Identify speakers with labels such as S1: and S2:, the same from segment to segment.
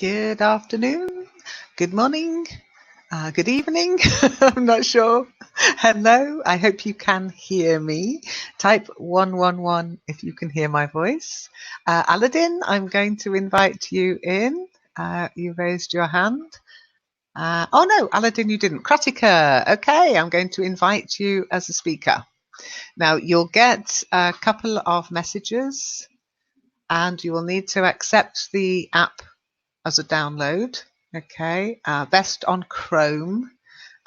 S1: Good afternoon, good morning, good evening. I'm not sure. Hello, I hope you can hear me. Type 111 if you can hear my voice. Aladdin, I'm going to invite you in. You raised your hand. Oh no, Aladdin, you didn't. Kratika, okay, I'm going to invite you as a speaker. Now, you'll get a couple of messages and you will need to accept the app as a download. Okay, best on Chrome.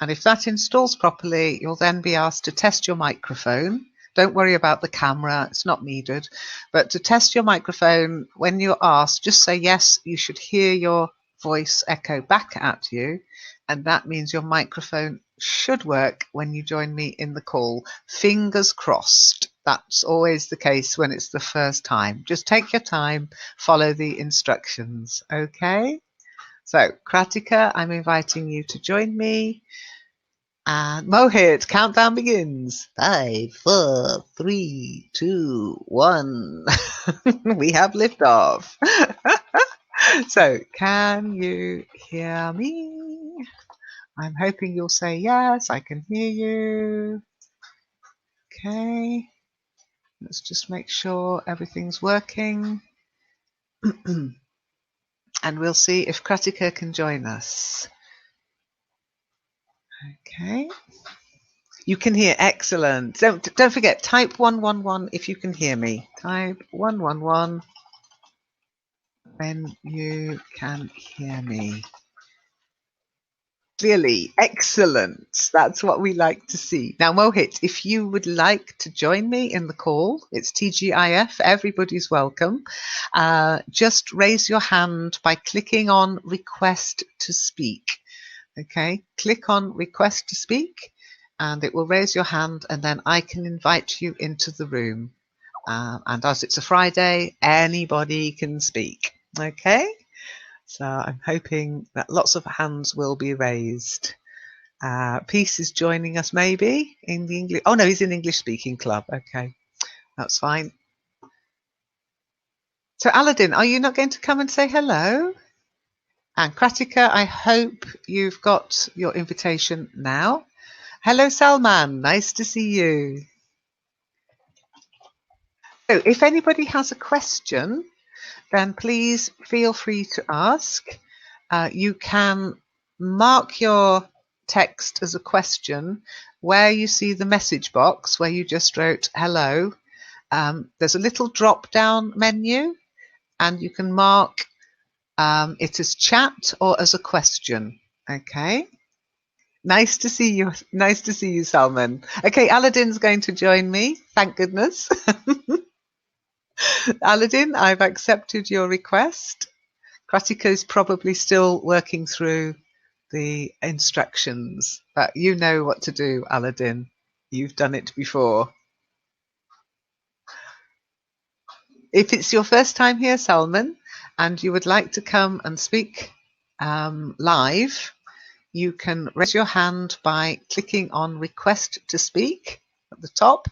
S1: And if that installs properly, you'll then be asked to test your microphone. Don't worry about the camera, it's not needed. But to test your microphone, when you're asked, just say yes, you should hear your voice echo back at you. And that means your microphone should work when you join me in the call. Fingers crossed. That's always the case when it's the first time. Just take your time, follow the instructions, okay? So, Kratika, I'm inviting you to join me. And Mohit, countdown begins. 5, 4, 3, 2, 1. We have liftoff. So, can you hear me? I'm hoping you'll say yes, I can hear you. Okay. Let's just make sure everything's working. And we'll see if Kratika can join us. Okay. You can hear, excellent. Don't forget, type 111 if you can hear me. Type 111 when you can hear me. Clearly, excellent. That's what we like to see. Now, Mohit, if you would like to join me in the call, it's TGIF, everybody's welcome. Just raise your hand by clicking on Request to Speak. Okay, click on Request to Speak and it will raise your hand and then I can invite you into the room. And as it's a Friday, anybody can speak. Okay, so I'm hoping that lots of hands will be raised. Peace is joining us maybe in the English. Oh no, he's in English speaking club. Okay, that's fine. So Aladdin, are you not going to come and say hello? And Kratika, I hope you've got your invitation now. Hello, Salman. Nice to see you. So if anybody has a question, then please feel free to ask. You can mark your text as a question where you see the message box where you just wrote hello. There's a little drop down menu and you can mark it as chat or as a question. Okay. Nice to see you. Nice to see you, Salman. Okay, Aladdin's going to join me. Thank goodness. Aladdin, I've accepted your request. Kratika is probably still working through the instructions, but you know what to do, Aladdin. You've done it before. If it's your first time here, Salman, and you would like to come and speak live, you can raise your hand by clicking on Request to Speak at the top,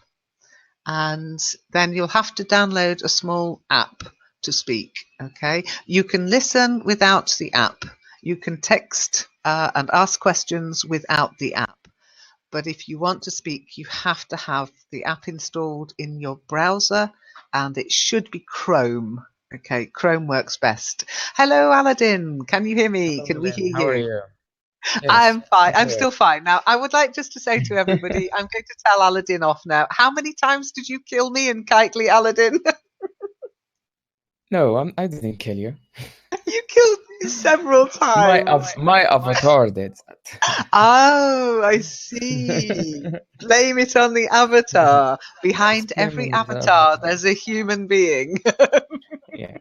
S1: and then you'll have to download a small app to speak. Okay, you can listen without the app. You can text and ask questions without the app. But if you want to speak, you have to have the app installed in your browser, and it should be Chrome. Okay, Chrome works best. Hello, Aladdin. Can you hear me?
S2: Hello,
S1: Can we
S2: Lynn.
S1: hear
S2: How are
S1: you?
S2: you? Yes,
S1: I'm fine.
S2: I'm
S1: I'm
S2: here.
S1: still fine. Now, I would like just to say to everybody, I'm going to tell Aladdin off now. How many times did you kill me in Kitely, Aladdin?
S2: No, I didn't kill you.
S1: You killed me several times.
S2: My avatar did
S1: Oh, I see.
S2: that.
S1: Blame it on the avatar.
S2: Yes,
S1: Behind
S2: blame
S1: every
S2: on the
S1: avatar,
S2: avatar.
S1: there's a human being.
S2: Yeah.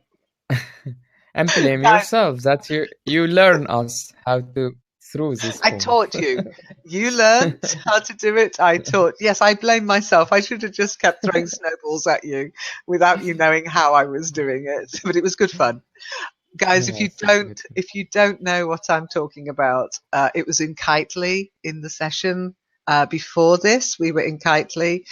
S2: And blame
S1: Guys,
S2: yourself that you learn us how to through this
S1: I
S2: call.
S1: taught you. You learned how to do it. I taught. Yes, I blame myself. I should have just kept throwing snowballs at you without you knowing how I was doing it. But it was good fun. Guys,
S2: Yes, it's good.
S1: if you don't know what I'm talking about, it was in Kitely in the session before this. We were in Kitely.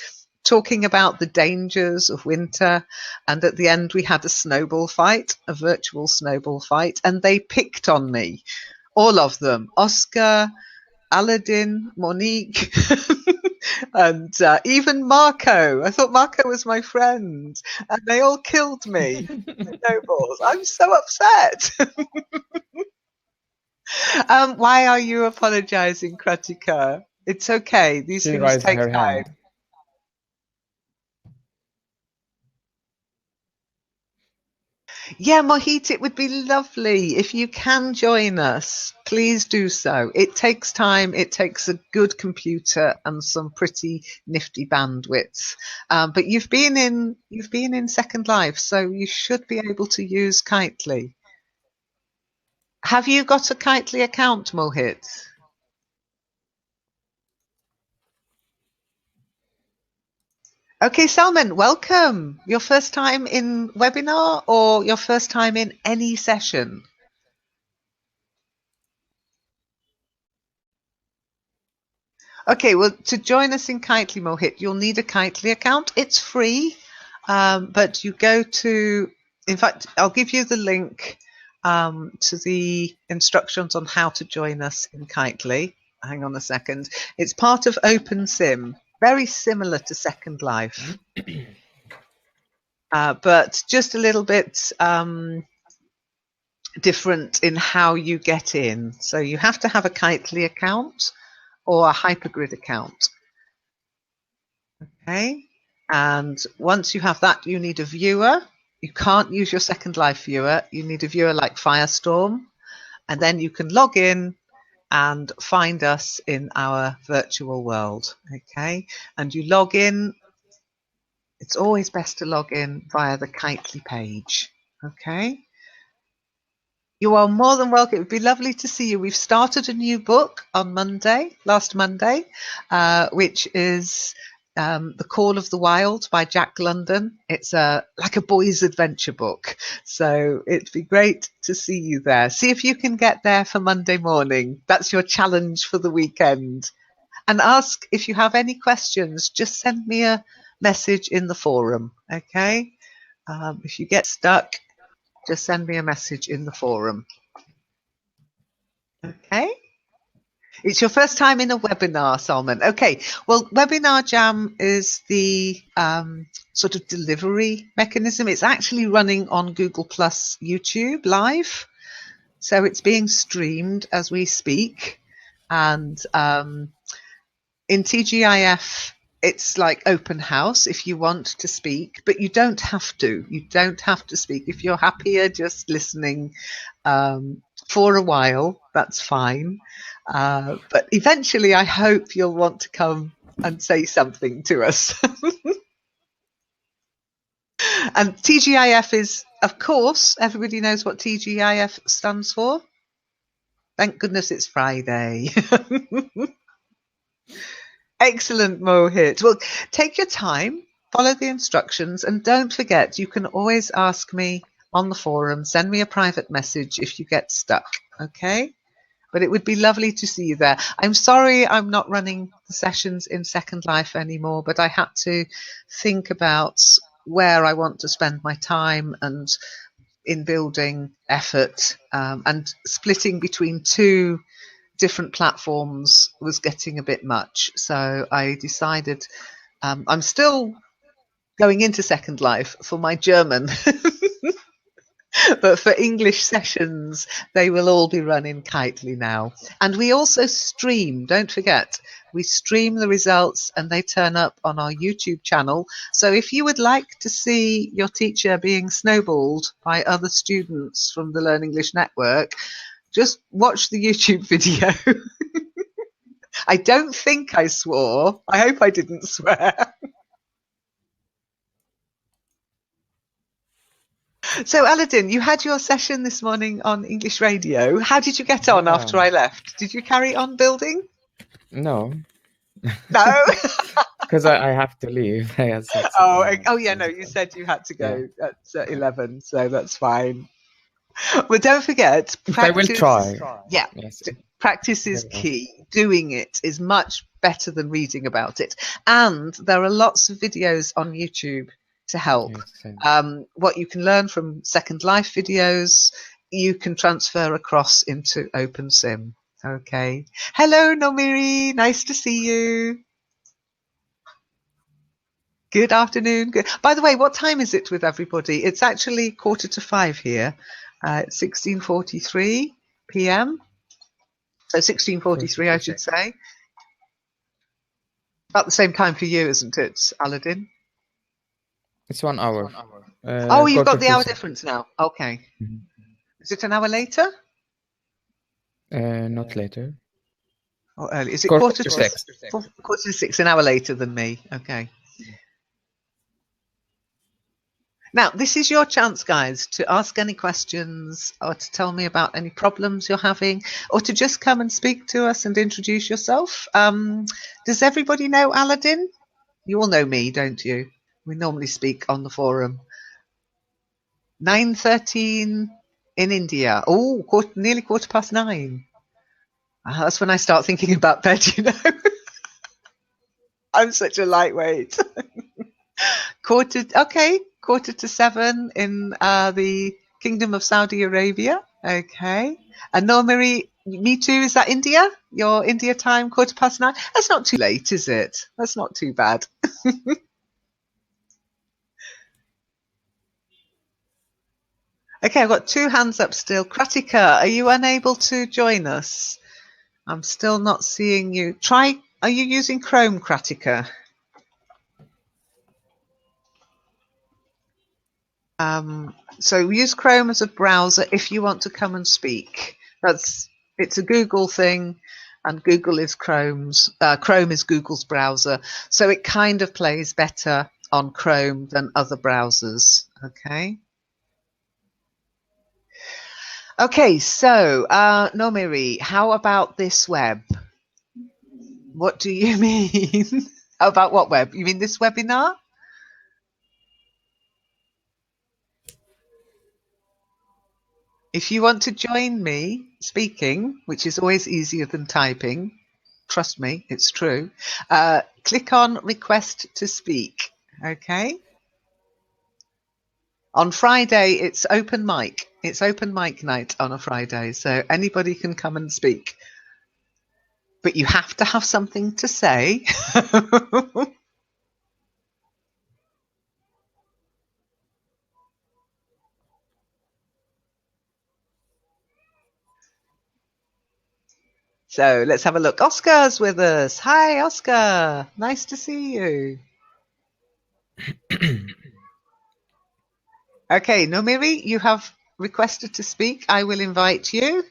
S1: talking about the dangers of winter. And at the end, we had a snowball fight, a virtual snowball fight, and they picked on me, all of them. Oscar, Aladdin, Monique, and even Marco. I thought Marco was my friend, and they all killed me. Snowballs. I'm so upset. Why are you apologizing, Kratika? It's okay. These
S2: She
S1: things
S2: raised
S1: take
S2: her
S1: time.
S2: hand.
S1: Yeah, Mohit, it would be lovely if you can join us. Please do so. It takes time. It takes a good computer and some pretty nifty bandwidth. But you've been in Second Life, so you should be able to use Kitely. Have you got a Kitely account, Mohit? Okay, Salman, welcome. Your first time in webinar or your first time in any session? Okay, well, to join us in Kitely, Mohit, you'll need a Kitely account. It's free, but you go to, in fact, I'll give you the link to the instructions on how to join us in Kitely. Hang on a second. It's part of OpenSim, very similar to Second Life, but just a little bit different in how you get in. So you have to have a Kitely account or a Hypergrid account. Okay, and once you have that, you need a viewer. You can't use your Second Life viewer. You need a viewer like Firestorm, and then you can log in and find us in our virtual world. Okay, and you log in. It's always best to log in via the Kitely page. Okay. You are more than welcome. It would be lovely to see you. We've started a new book on Monday, last Monday, which is The Call of the Wild by Jack London. It's like a boy's adventure book. So it'd be great to see you there. See if you can get there for Monday morning. That's your challenge for the weekend. And ask if you have any questions, just send me a message in the forum. Okay. If you get stuck, just send me a message in the forum. Okay. It's your first time in a webinar, Salman. Okay. Well, WebinarJam is the sort of delivery mechanism. It's actually running on Google Plus YouTube live. So it's being streamed as we speak. And in TGIF, it's like open house if you want to speak, but you don't have to. You don't have to speak. If you're happier just listening for a while, that's fine. But eventually, I hope you'll want to come and say something to us. And TGIF is, of course, everybody knows what TGIF stands for. Thank goodness it's Friday. Excellent, Mohit. Well, take your time, follow the instructions, and don't forget, you can always ask me on the forum. Send me a private message if you get stuck, okay? But it would be lovely to see you there. I'm sorry I'm not running the sessions in Second Life anymore, but I had to think about where I want to spend my time and in building effort, and splitting between two different platforms was getting a bit much. So I decided I'm still going into Second Life for my German. But for English sessions, they will all be run in Kitely now. And we also stream, don't forget, we stream the results and they turn up on our YouTube channel. So if you would like to see your teacher being snowballed by other students from the Learn English Network, just watch the YouTube video. I don't think I swore. I hope I didn't swear. So, Aladdin, you had your session this morning on English radio. How did you get on after I left? Did you carry on building?
S2: No,
S1: No.
S2: because I have to leave. I had
S1: Oh, yeah, no, you said you had to go at 11, so that's fine. But don't forget,
S2: I will
S1: practice.
S2: try.
S1: Yeah,
S2: Yes.
S1: practice is
S2: Very well.
S1: key. Doing it is much better than reading about it. And there are lots of videos on YouTube to help.
S2: Yes,
S1: What you can learn from Second Life videos, you can transfer across into OpenSim. Okay. Hello, Nomiri. Nice to see you. Good afternoon. Good. By the way, what time is it with everybody? It's actually 4:45 here. It's 16:43 p.m. So 16:43, I should say. About the same time for you, isn't it, Aladdin?
S2: it's 1 hour.
S1: Oh, you've got
S2: Quarter
S1: the
S2: to
S1: hour
S2: 6.
S1: difference now. Okay.
S2: Mhm.
S1: Is it an hour later
S2: Not later.
S1: or early? Is it
S2: Quarter
S1: quarter
S2: to
S1: to
S2: 6.
S1: quarter to six? An hour later than me. Okay. Now, this is your chance, guys, to ask any questions or to tell me about any problems you're having or to just come and speak to us and introduce yourself. Does everybody know Aladdin? You all know me, don't you? We normally speak on the forum. 9:13 in India. Oh, nearly 9:15. That's when I start thinking about bed, you know. I'm such a lightweight. Quarter to 7 in the Kingdom of Saudi Arabia. Okay. And Normiri, me too. Is that India? Your India time, 9:15? That's not too late, is it? That's not too bad. Okay, I've got 2 hands up still. Kratika, are you unable to join us? I'm still not seeing you. Are you using Chrome, Kratika? So use Chrome as a browser if you want to come and speak. It's a Google thing, and Google is Chrome is Google's browser, so it kind of plays better on Chrome than other browsers. Okay. So Nomiri, how about this web? What do you mean? About what web? You mean this webinar? If you want to join me speaking, which is always easier than typing, trust me, it's true, click on request to speak. Okay. On Friday, it's open mic. It's open mic night on a Friday, so anybody can come and speak. But you have to have something to say. So let's have a look. Oscar's with us. Hi, Oscar. Nice to see you. Okay, Nomiri, you have requested to speak. I will invite you.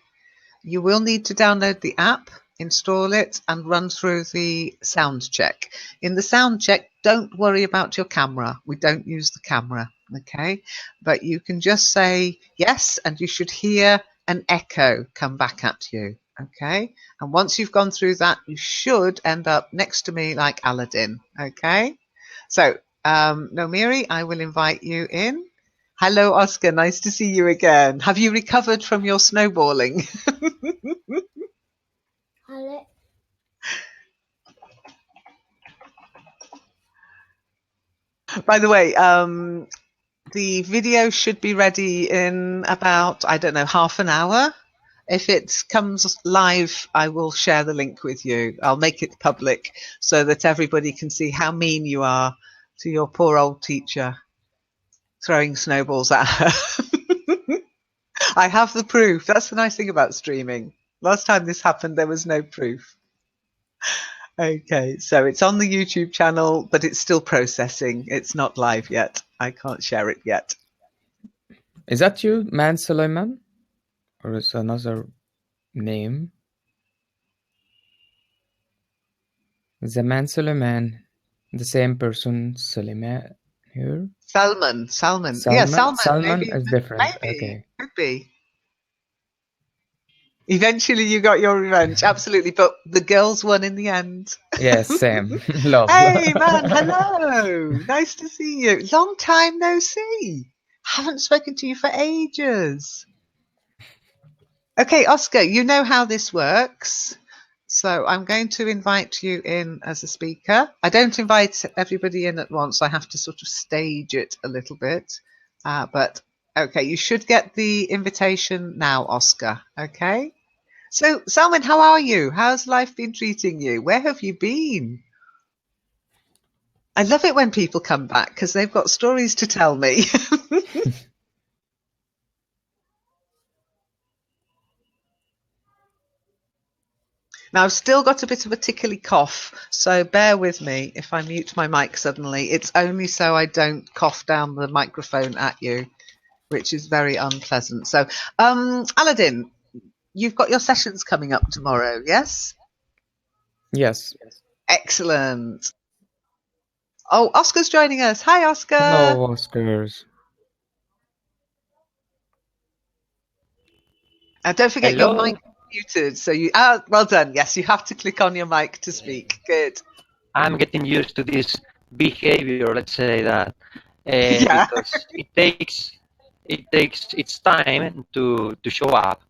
S1: You will need to download the app, install it, and run through the sound check. In the sound check, don't worry about your camera. We don't use the camera, okay? But you can just say yes, and you should hear an echo come back at you, okay? And once you've gone through that, you should end up next to me like Aladdin, okay? So, Nomiri, I will invite you in. Hello, Oscar. Nice to see you again. Have you recovered from your snowballing?
S3: Hello.
S1: By the way, the video should be ready in about, I don't know, half an hour. If it comes live, I will share the link with you. I'll make it public so that everybody can see how mean you are to your poor old teacher throwing snowballs at her. I have the proof. That's the nice thing about streaming. Last time this happened, there was no proof. Okay, so it's on the YouTube channel, but it's still processing. It's not live yet. I can't share it yet.
S2: Is that you, Man Suleiman? Or is another name? The Man Suleiman, the same person, Suleiman here?
S1: Salman. Yeah,
S2: Salman?
S1: Salman.
S2: Salman
S1: Maybe,
S2: is different.
S1: maybe,
S2: Okay.
S1: could be. Eventually, you got your revenge. Absolutely, but the girls won in the end.
S2: Yes, same. Love.
S1: Hey, man. Hello. Nice to see you. Long time no see. Haven't spoken to you for ages. Okay, Oscar, you know how this works. So I'm going to invite you in as a speaker. I don't invite everybody in at once. I have to sort of stage it a little bit. But okay, you should get the invitation now, Oscar. Okay. So Salman, how are you? How's life been treating you? Where have you been? I love it when people come back because they've got stories to tell me. Now, I've still got a bit of a tickly cough, so bear with me if I mute my mic suddenly. It's only so I don't cough down the microphone at you, which is very unpleasant. So, Aladdin, you've got your sessions coming up tomorrow, yes?
S2: Yes.
S1: Excellent. Oh, Oscar's joining us. Hi, Oscar.
S2: Hello, Oscars.
S1: Don't forget your
S3: Hello.
S1: mic muted. So you, well done. Yes, you have to click on your mic to speak. Good.
S3: I'm getting used to this behavior, let's say that,
S1: Yeah.
S3: because it takes its time to show up.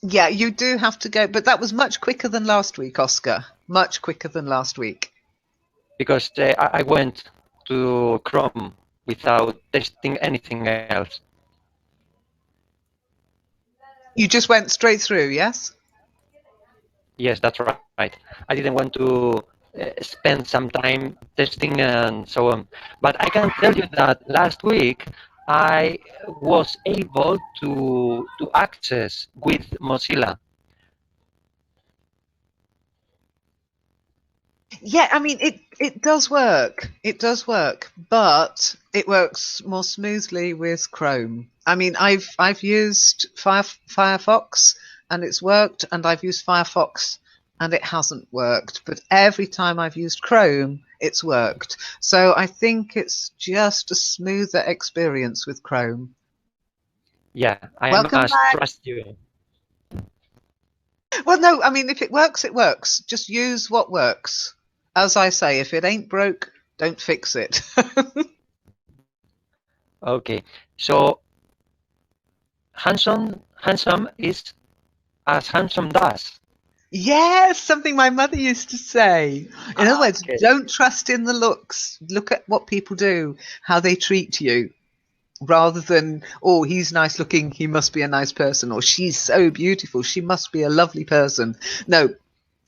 S1: Yeah, you do have to go, but that was much quicker than last week, Oscar. Much quicker than last week.
S3: Because I went to Chrome without testing anything else.
S1: You just went straight through, yes?
S3: Yes, that's right. I didn't want to spend some time testing and so on. But I can tell you that last week I was able to access with Mozilla.
S1: Yeah, I mean it does work. It does work, but it works more smoothly with Chrome. I mean, I've used Firefox and it's worked, and I've used Firefox and it hasn't worked. But every time I've used Chrome, it's worked. So I think it's just a smoother experience with Chrome.
S3: Yeah, I
S1: Welcome
S3: must
S1: back.
S3: trust you.
S1: Well, no, I mean, if it works, it works. Just use what works. As I say, if it ain't broke, don't fix it.
S3: Okay, so handsome is as handsome does.
S1: Yes, something my mother used to say. In other words,
S3: Okay.
S1: don't trust in the looks. Look at what people do, how they treat you, rather than, oh, he's nice looking, he must be a nice person, or she's so beautiful, she must be a lovely person. No,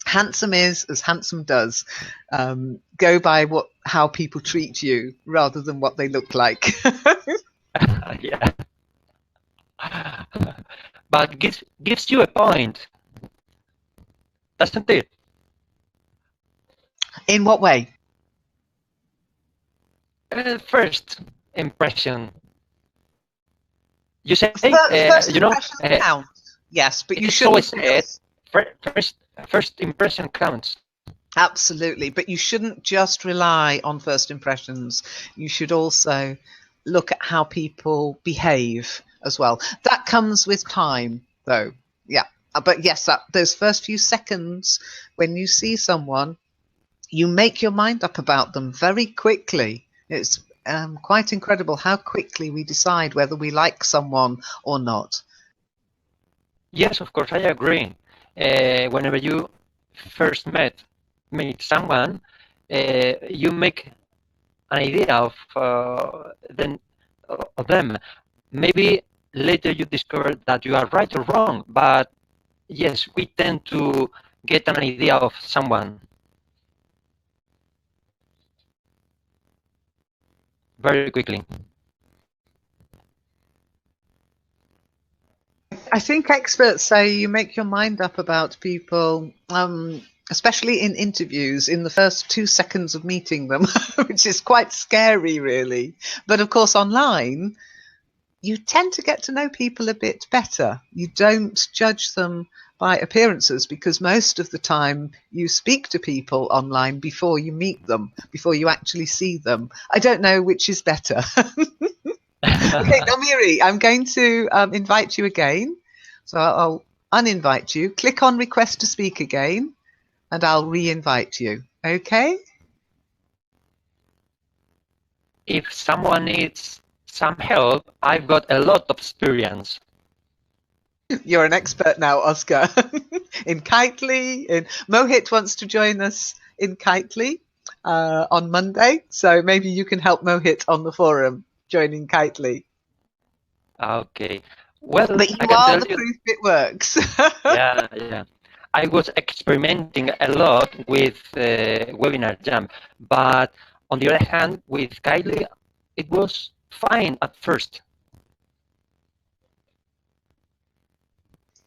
S1: handsome is as handsome does. Go by how people treat you rather than what they look like.
S3: Yeah, but gives you a point, doesn't it?
S1: In what way?
S3: First impression. You say,
S1: First impressions
S3: uh,
S1: count, yes, but you
S3: it's always
S1: shouldn't
S3: said
S1: just.
S3: first impression counts.
S1: Absolutely, but you shouldn't just rely on first impressions. You should also look at how people behave as well. That comes with time, though. Yeah, but yes, those first few seconds when you see someone, you make your mind up about them very quickly. It's quite incredible how quickly we decide whether we like someone or not.
S3: Yes, of course, I agree. Whenever you first meet someone, you make an idea of them. Maybe later you discover that you are right or wrong, but yes, we tend to get an idea of someone very quickly.
S1: I think experts say you make your mind up about people, especially in interviews, in the first 2 seconds of meeting them, which is quite scary, really. But of course, online, you tend to get to know people a bit better. You don't judge them by appearances because most of the time you speak to people online before you meet them, before you actually see them. I don't know which is better. Okay, Namiri, I'm going to invite you again. So I'll uninvite you. Click on request to speak again, and I'll re-invite you. Okay?
S3: If someone needs some help, I've got a lot of experience.
S1: You're an expert now, Oscar. In Kitely, Mohit wants to join us in Kitely on Monday, so maybe you can help Mohit on the forum joining Kitely.
S3: Okay. Well,
S1: But
S3: I
S1: you
S3: can
S1: are
S3: tell
S1: the
S3: you,
S1: proof it works.
S3: yeah, yeah. I was experimenting a lot with WebinarJam, but on the other hand, with Kylie, it was fine at first.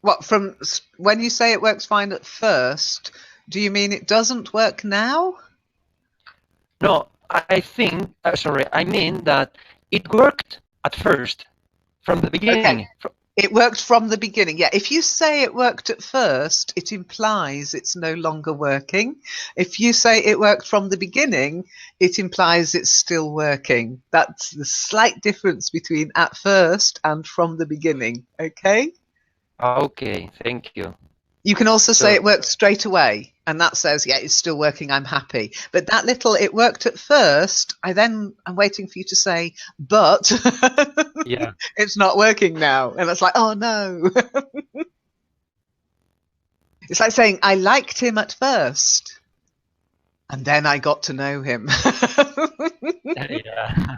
S1: What, from when you say it works fine at first, do you mean it doesn't work now?
S3: No, I think, sorry, I mean that it worked at first, from the
S1: Okay.
S3: beginning.
S1: It worked from the beginning. Yeah, if you say it worked at first, it implies it's no longer working. If you say it worked from the beginning, it implies it's still working. That's the slight difference between at first and from the beginning. Okay?
S3: Okay, thank you.
S1: You can also say
S3: So,
S1: it worked straight away, and that says, yeah, it's still working, I'm happy. But that little, it worked at first, I'm waiting for you to say, but
S3: yeah.
S1: it's not working now. And it's like, oh no. It's like saying, I liked him at first, and then I got to know him.
S3: Yeah.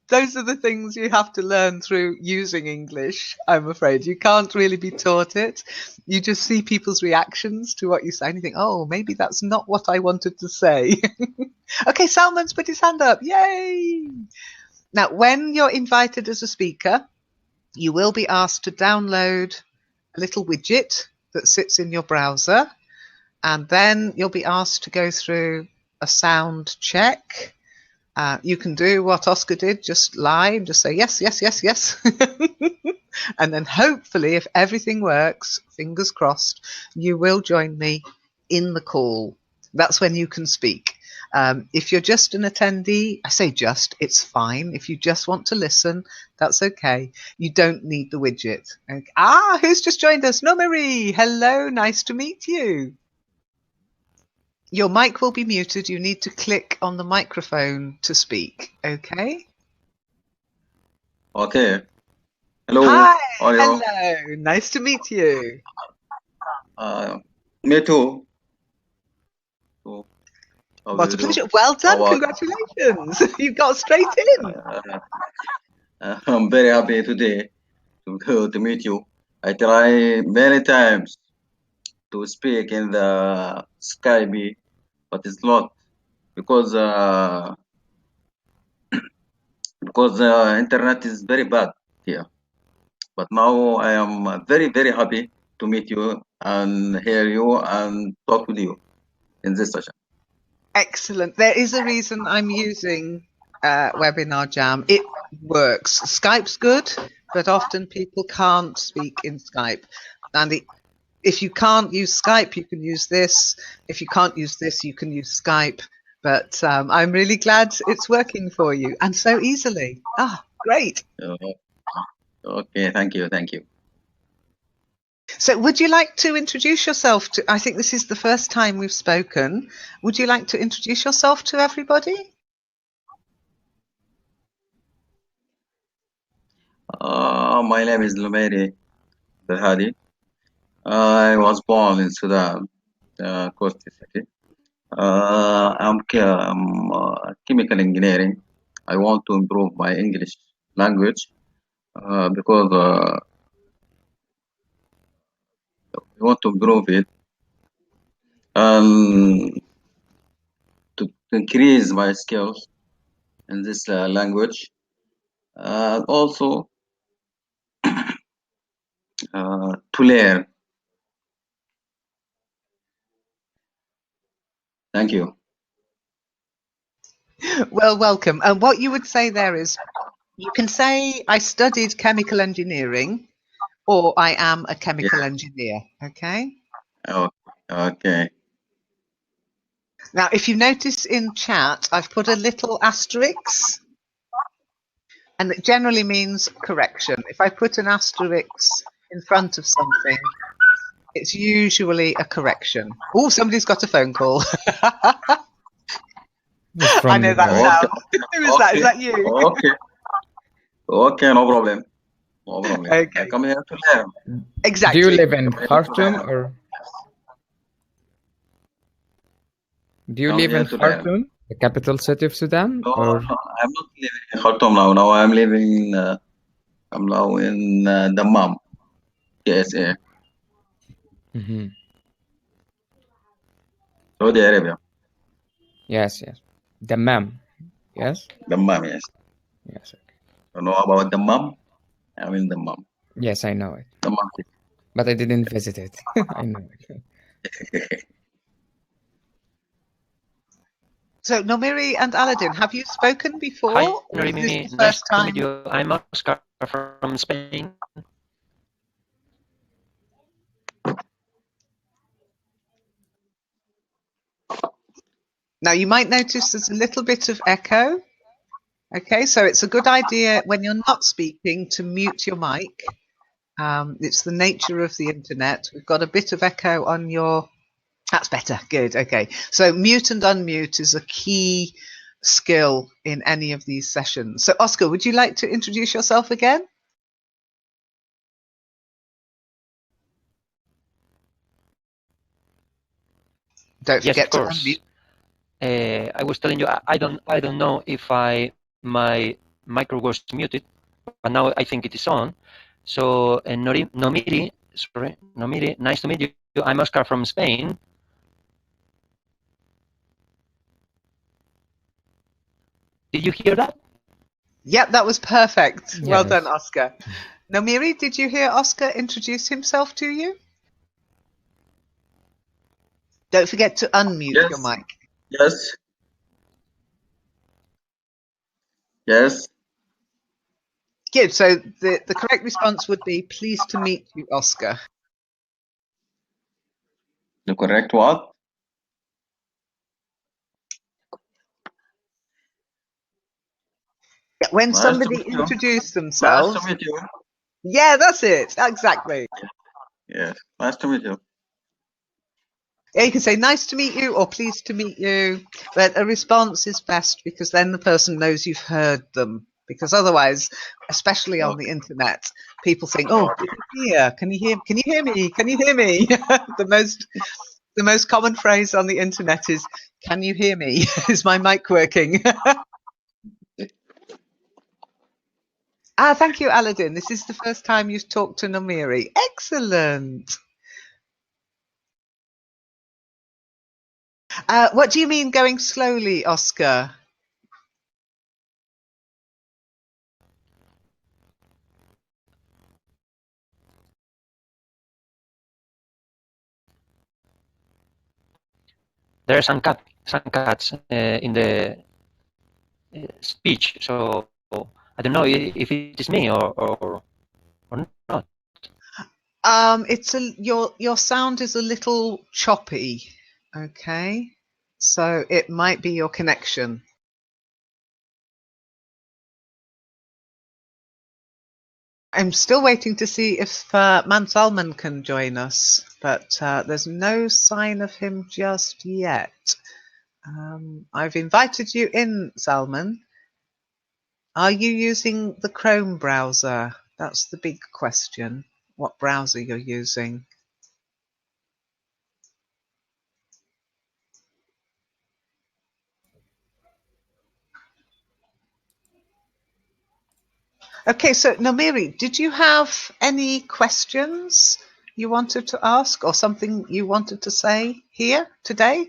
S1: Those are the things you have to learn through using English, I'm afraid. You can't really be taught it. You just see people's reactions to what you say and you think, oh, maybe that's not what I wanted to say. Okay, Salman's put his hand up. Yay! Now, when you're invited as a speaker, you will be asked to download a little widget that sits in your browser, and then you'll be asked to go through a sound check. You can do what Oscar did, just lie and just say yes, yes, yes, yes. And then hopefully, if everything works, fingers crossed, you will join me in the call. That's when you can speak. If you're just an attendee, I say just, it's fine. If you just want to listen, that's okay. You don't need the widget. Okay. Who's just joined us? Nomari. Hello, nice to meet you. Your mic will be muted. You need to click on the microphone to speak. Okay?
S4: Okay. Hello.
S1: Hi.
S4: How are you?
S1: Hello. Nice to meet you.
S4: Me too. So, how do
S1: What
S4: you
S1: a
S4: do?
S1: pleasure. Well done.
S4: How are-
S1: Congratulations. You got straight in.
S4: I'm very happy today to meet you. I try many times to speak in the Skype, but it's not because the internet is very bad here. But now I am very happy to meet you and hear you and talk with you in this session.
S1: Excellent. There is a reason I'm using WebinarJam. It works. Skype's good, but often people can't speak in Skype. And if you can't use Skype, you can use this. If you can't use this, you can use Skype. But I'm really glad it's working for you, and so easily. Great.
S4: Okay, thank you.
S1: So would you like to introduce yourself to, I think this is the first time we've spoken. Would you like to introduce yourself to everybody?
S4: My name is Lumeri Berhadi. I was born in Sudan, Coast City. I'm chemical engineering. I want to improve my English language because I want to improve it and to increase my skills in this language. Also to learn. Thank you.
S1: Well, welcome. And what you would say there is, you can say, I studied chemical engineering, or I am a chemical engineer. Okay.
S4: Okay.
S1: Now, if you notice in chat, I've put a little asterisk, and it generally means correction. If I put an asterisk in front of something, it's usually a correction. Oh, somebody's got a phone call.
S2: It's from
S1: I know that
S2: Lumeri.
S1: sound. Who is that? Is that you?
S4: Okay, no problem. No problem. I
S1: Okay,
S4: come here to learn.
S1: exactly.
S2: Do you live in
S4: Come here to
S2: Khartoum
S4: learn.
S2: or do you
S4: Come
S2: live
S4: here
S2: in
S4: to learn.
S2: Khartoum, the capital city of Sudan,
S4: No,
S2: or
S4: I'm not living in Khartoum now. Now I'm living. I'm now in Dammam, KSA,
S2: Mhm.
S4: Saudi Arabia.
S2: Yes, yes, Dammam. Yes,
S4: Dammam, yes.
S2: yes, okay.
S4: You know about Dammam? I'm in Dammam.
S2: Yes, I know it,
S4: Dammam.
S2: but I didn't visit it. I know it.
S1: So, Nomiri and Aladdin, have you spoken before,
S3: Hi,
S1: or is this
S3: Norimi.
S1: the
S3: Nice
S1: first
S3: to meet
S1: time?
S3: you. I'm Oscar from Spain.
S1: Now, you might notice there's a little bit of echo. Okay, so it's a good idea when you're not speaking to mute your mic. It's the nature of the internet. We've got a bit of echo on your. That's better. Good. Okay. So mute and unmute is a key skill in any of these sessions. So Oscar, would you like to introduce yourself again? Don't
S3: Yes, of
S1: forget to
S3: course.
S1: unmute.
S3: I was telling you, I don't know if my micro was muted, but now I think it is on. So, Nomiri, nice to meet you. I'm Oscar from Spain. Did you hear that?
S1: Yep, that was perfect. Well done,
S2: Yes.
S1: Oscar. Nomiri, did you hear Oscar introduce himself to you? Don't forget to unmute your
S4: Yes,
S1: mic.
S4: yes, yes.
S1: Good. So the correct response would be pleased to meet you, Oscar.
S4: The correct what?
S1: When
S4: Nice to
S1: somebody
S4: meet you.
S1: introduced
S4: Nice to
S1: themselves,
S4: meet you.
S1: yeah, that's it. Exactly.
S4: Yes, nice to meet you.
S1: Yeah, you can say nice to meet you or pleased to meet you, but a response is best because then the person knows you've heard them. Because otherwise, especially on the
S4: Okay.
S1: internet, people think, "Oh, is he here? Can you hear? Can you hear me? Can you hear me?" The most common phrase on the internet is, "Can you hear me? Is my mic working?" Thank you, Aladdin. This is the first time you've talked to Nomiri. Excellent. What do you mean going slowly, Oscar?
S3: There are some cuts in the speech, so I don't know if it is me or not.
S1: It's your sound is a little choppy. Okay, so it might be your connection. I'm still waiting to see if Man Salman can join us, but there's no sign of him just yet. I've invited you in, Salman. Are you using the Chrome browser? That's the big question. What browser you're using? Okay, so Namiri, did you have any questions you wanted to ask or something you wanted to say here today?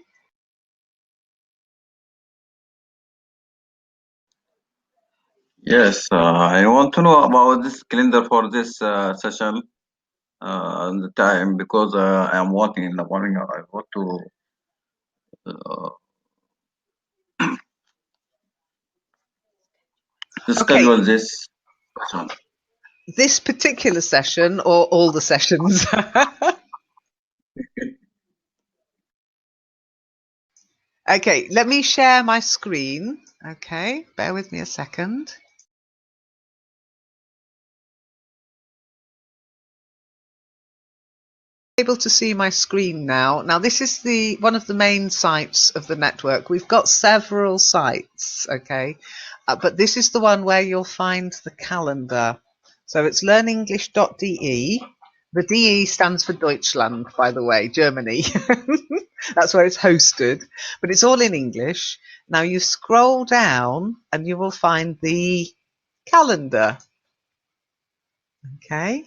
S4: Yes, I want to know about this calendar for this session, the time, because I am working in the morning. I want to
S1: Okay,
S4: schedule this session.
S1: this particular session or all the sessions? Okay, let me share my screen. Okay, bear with me a second. Able to see my screen now. Now this is the one of the main sites of the network. We've got several sites, okay, but this is the one where you'll find the calendar. So it's learnenglish.de. The DE stands for Deutschland, by the way, Germany. That's where it's hosted, but it's all in English. Now you scroll down and you will find the calendar. Okay.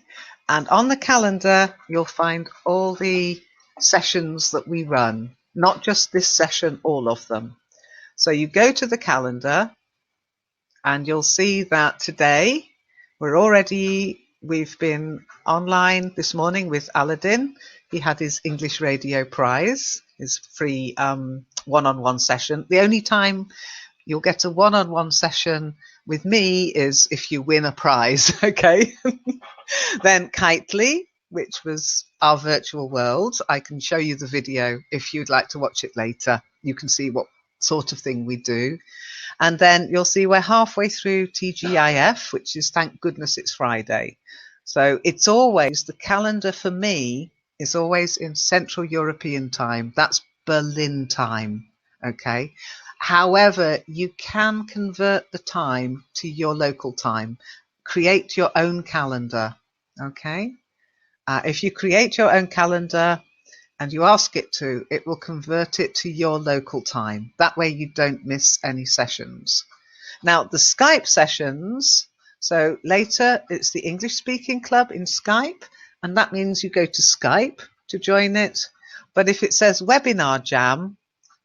S1: And on the calendar, you'll find all the sessions that we run, not just this session, all of them. So you go to the calendar and you'll see that today we've been online this morning with Aladdin. He had his English Radio Prize, his free one-on-one session. The only time you'll get a one-on-one session with me is if you win a prize, okay? Then Kitely, which was our virtual world. I can show you the video if you'd like to watch it later. You can see what sort of thing we do. And then you'll see we're halfway through TGIF, which is thank goodness it's Friday. So it's always, the calendar for me is always in Central European time. That's Berlin time, okay? However, you can convert the time to your local time. Create your own calendar, okay? If you create your own calendar and you ask it to, it will convert it to your local time. That way you don't miss any sessions. Now, the Skype sessions, so later it's the English Speaking Club in Skype, and that means you go to Skype to join it. But if it says WebinarJam,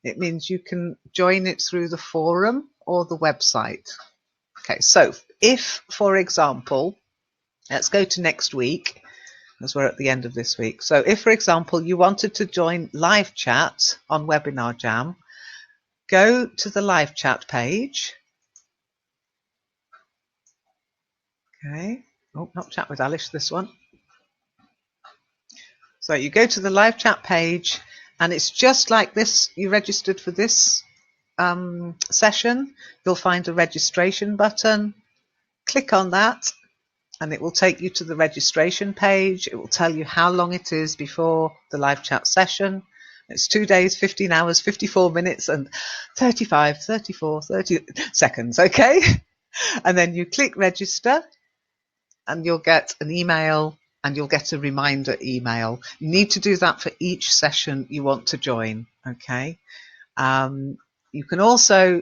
S1: it means you can join it through the forum or the website. Okay, so if, for example, let's go to next week, as we're at the end of this week. So if, for example, you wanted to join live chat on WebinarJam, go to the live chat page. Okay. Oh, not chat with Alice, this one. So you go to the live chat page and it's just like this. You registered for this session. You'll find a registration button. Click on that and it will take you to the registration page. It will tell you how long it is before the live chat session. It's 2 days, 15 hours, 54 minutes and 30 seconds, okay? And then you click register and you'll get an email and you'll get a reminder email. You need to do that for each session you want to join, okay? You can also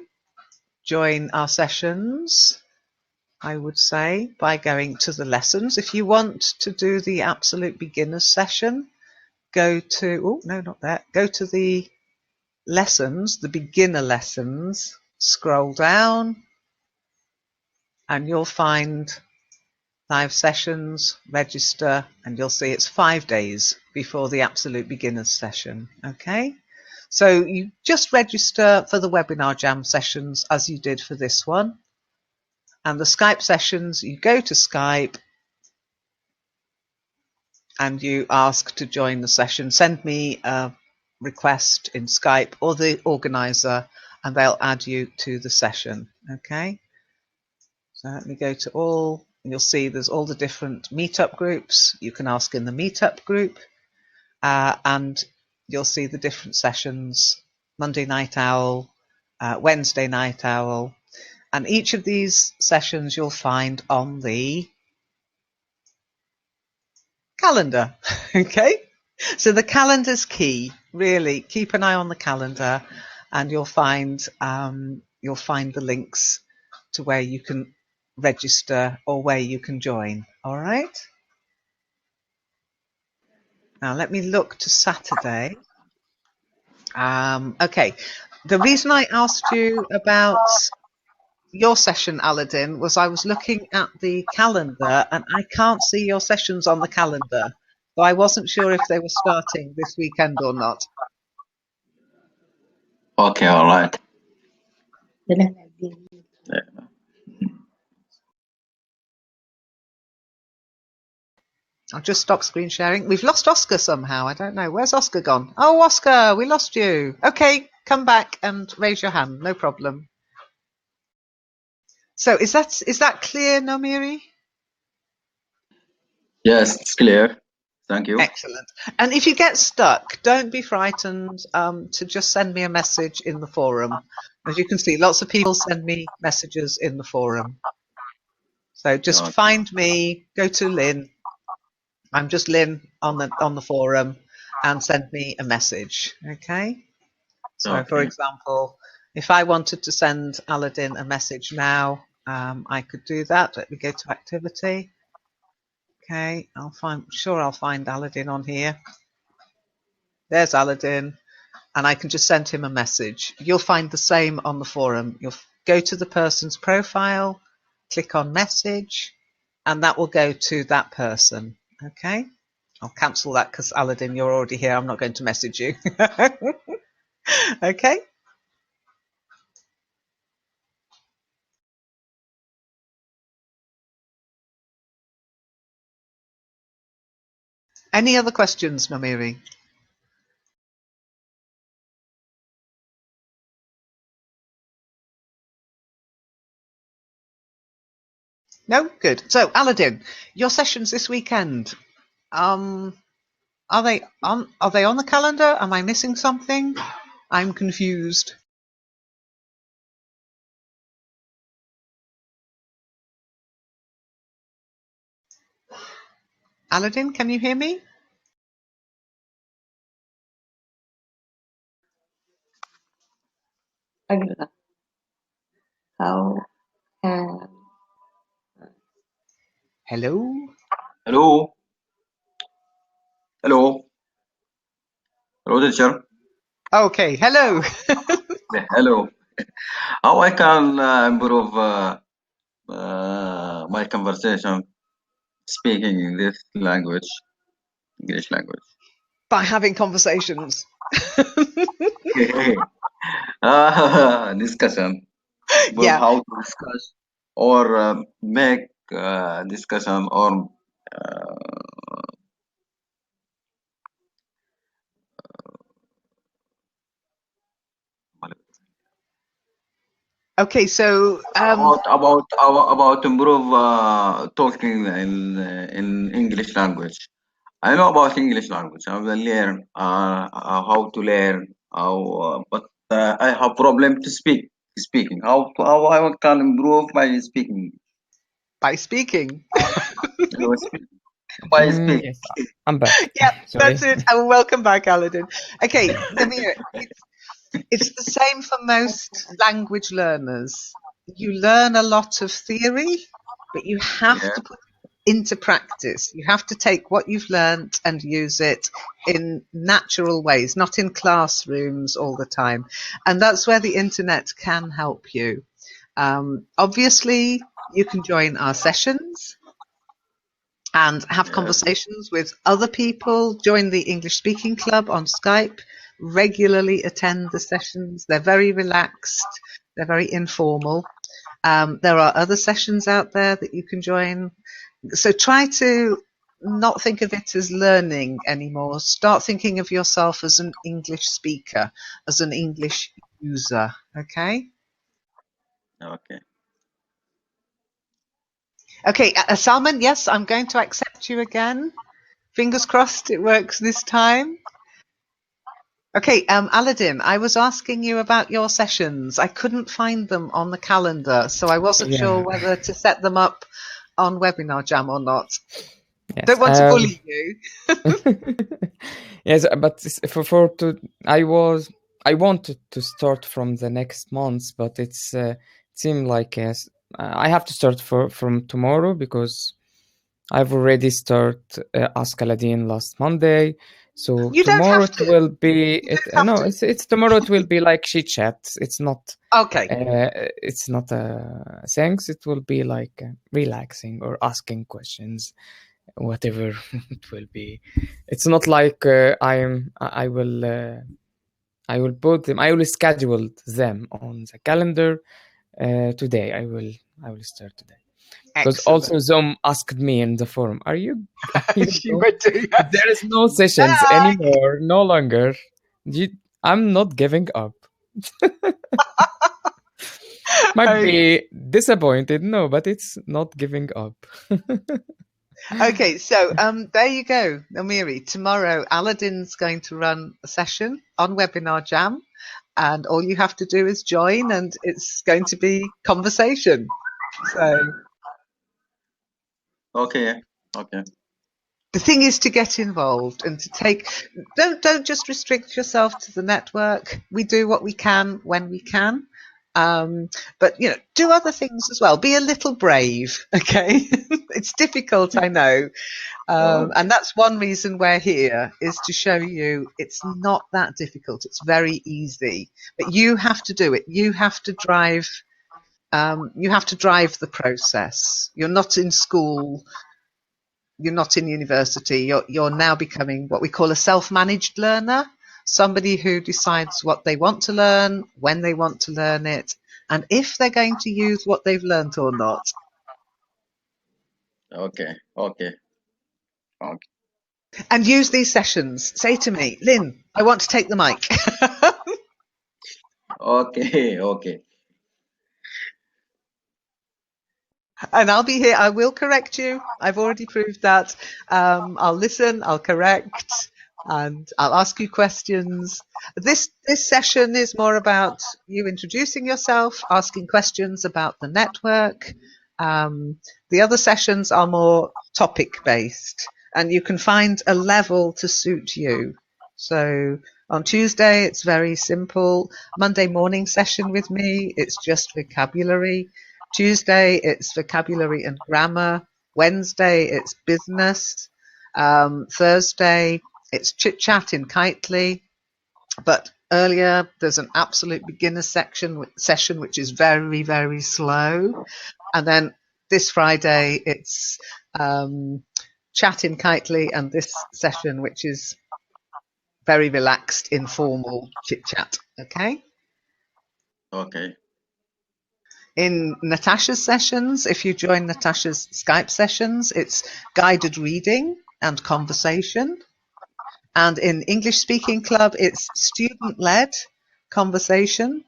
S1: join our sessions, I would say, by going to the lessons. If you want to do the absolute beginners session, go to, oh, no, not there. Go to the lessons, the beginner lessons, scroll down, and you'll find live sessions, register, and you'll see it's 5 days before the absolute beginners session, okay? So you just register for the WebinarJam sessions as you did for this one. And the Skype sessions, you go to Skype and you ask to join the session. Send me a request in Skype or the organizer and they'll add you to the session, okay? So let me go to all, and you'll see there's all the different meetup groups. You can ask in the meetup group and you'll see the different sessions, Monday Night Owl, Wednesday Night Owl, and each of these sessions you'll find on the calendar, okay? So the calendar's key, really. Keep an eye on the calendar and you'll find the links to where you can register or where you can join, all right? Now let me look to Saturday. Okay, the reason I asked you about your session, Aladdin, was I was looking at the calendar and I can't see your sessions on the calendar. So I wasn't sure if they were starting this weekend or not.
S4: Okay, all right.
S1: I'll just stop screen sharing. We've lost Oscar somehow. I don't know. Where's Oscar gone? Oh, Oscar, we lost you. Okay, come back and raise your hand. No problem. So is that clear, Nomiri?
S4: Yes, it's clear. Thank you.
S1: Excellent. And if you get stuck, don't be frightened to just send me a message in the forum. As you can see, lots of people send me messages in the forum. So just
S4: Okay.
S1: find me, go to Lynn. I'm just Lynn on the forum, and send me a message. Okay. So, for
S4: Okay.
S1: example, if I wanted to send Aladdin a message now, I could do that. Let me go to activity. Okay, sure I'll find Aladdin on here. There's Aladdin, and I can just send him a message. You'll find the same on the forum. You'll go to the person's profile, click on message, and that will go to that person. Okay, I'll cancel that because Aladdin, you're already here. I'm not going to message you. Okay. Any other questions, Namiri? No? Good. So, Aladdin, your sessions this weekend, are they on the calendar? Am I missing something? I'm confused. Aladdin, can you hear me?
S5: How can
S1: Hello?
S4: Hello. Hello. Hello, teacher.
S1: Okay, hello.
S4: Hello. How I can improve my conversation speaking in this language, English language?
S1: By having conversations.
S4: Discussion. Improve
S1: Yeah.
S4: how to discuss or make discussion or
S1: Okay, so
S4: about improve talking in English language. I know about English language. I will learn how to learn how, but I have problem to speaking. How I can improve my speaking?
S1: by speaking.
S4: Speak, by speak.
S2: Yes, I'm back.
S1: Yeah,
S2: Sorry.
S1: that's it. And welcome back, Aladdin. Okay, Namir, it's the same for most language learners. You learn a lot of theory, but you have
S4: Yeah,
S1: to put it into practice. You have to take what you've learnt and use it in natural ways, not in classrooms all the time. And that's where the internet can help you. Obviously, you can join our sessions and have
S4: yeah,
S1: conversations with other people, join the English Speaking Club on Skype, regularly attend the sessions. They're very relaxed, they're very informal. There are other sessions out there that you can join. So try to not think of it as learning anymore. Start thinking of yourself as an English speaker, as an English user. Okay?
S4: okay.
S1: Okay, Salman, yes, I'm going to accept you again. Fingers crossed it works this time. Okay, Aladdin, I was asking you about your sessions. I couldn't find them on the calendar, so I wasn't sure
S2: Yeah.
S1: whether to set them up on WebinarJam or not.
S2: Yes.
S1: Don't want to bully you.
S2: Yes, but I wanted to start from the next month, but it seemed like yes, I have to start from tomorrow because I've already Ask Aladdin last Monday. So
S1: You don't
S2: tomorrow
S1: have
S2: it
S1: to.
S2: will be
S1: You don't have
S2: no,
S1: to.
S2: it's tomorrow it will be like chit chat.
S1: Okay.
S2: It's not thanks. It will be like relaxing or asking questions, whatever it will be. It's not like I will put them. I will schedule them on the calendar today. I will start today. Because
S1: Excellent.
S2: also Zom asked me in the forum, are you
S1: You were doing that.
S2: there is no sessions
S1: Bye.
S2: anymore, no longer. You, I'm not giving up. Might
S1: Okay.
S2: be disappointed, no, but it's not giving up.
S1: Okay, so there you go, Amiri. Tomorrow, Aladdin's going to run a session on WebinarJam, and all you have to do is join, and it's going to be conversation. So
S4: Okay. Okay.
S1: The thing is to get involved and to take. Don't just restrict yourself to the network. We do what we can when we can. But do other things as well. Be a little brave, okay? It's difficult, I know, and that's one reason we're here, is to show you it's not that difficult. It's very easy, but you have to do it. You have to drive. You have to drive the process. You're not in school. You're not in university. You're now becoming what we call a self-managed learner. Somebody who decides what they want to learn, when they want to learn it, and if they're going to use what they've learnt or not.
S4: Okay. Okay. Okay.
S1: And use these sessions. Say to me, Lynn, I want to take the mic.
S4: Okay. Okay.
S1: And I'll be here. I will correct you. I've already proved that. I'll listen, I'll correct, and I'll ask you questions. This session is more about you introducing yourself, asking questions about the network. The other sessions are more topic based, and you can find a level to suit you. So on Tuesday, it's very simple. Monday morning session with me, it's just vocabulary. Tuesday, it's vocabulary and grammar. Wednesday, it's business. Thursday, it's chit chat in Kitely. But earlier, there's an absolute beginner session, which is very, very slow. And then this Friday, it's chat in Kitely, and this session, which is very relaxed, informal chit chat. Okay.
S4: Okay.
S1: In Natasha's sessions, if you join Natasha's Skype sessions, it's guided reading and conversation. And in English Speaking Club, it's student-led conversation.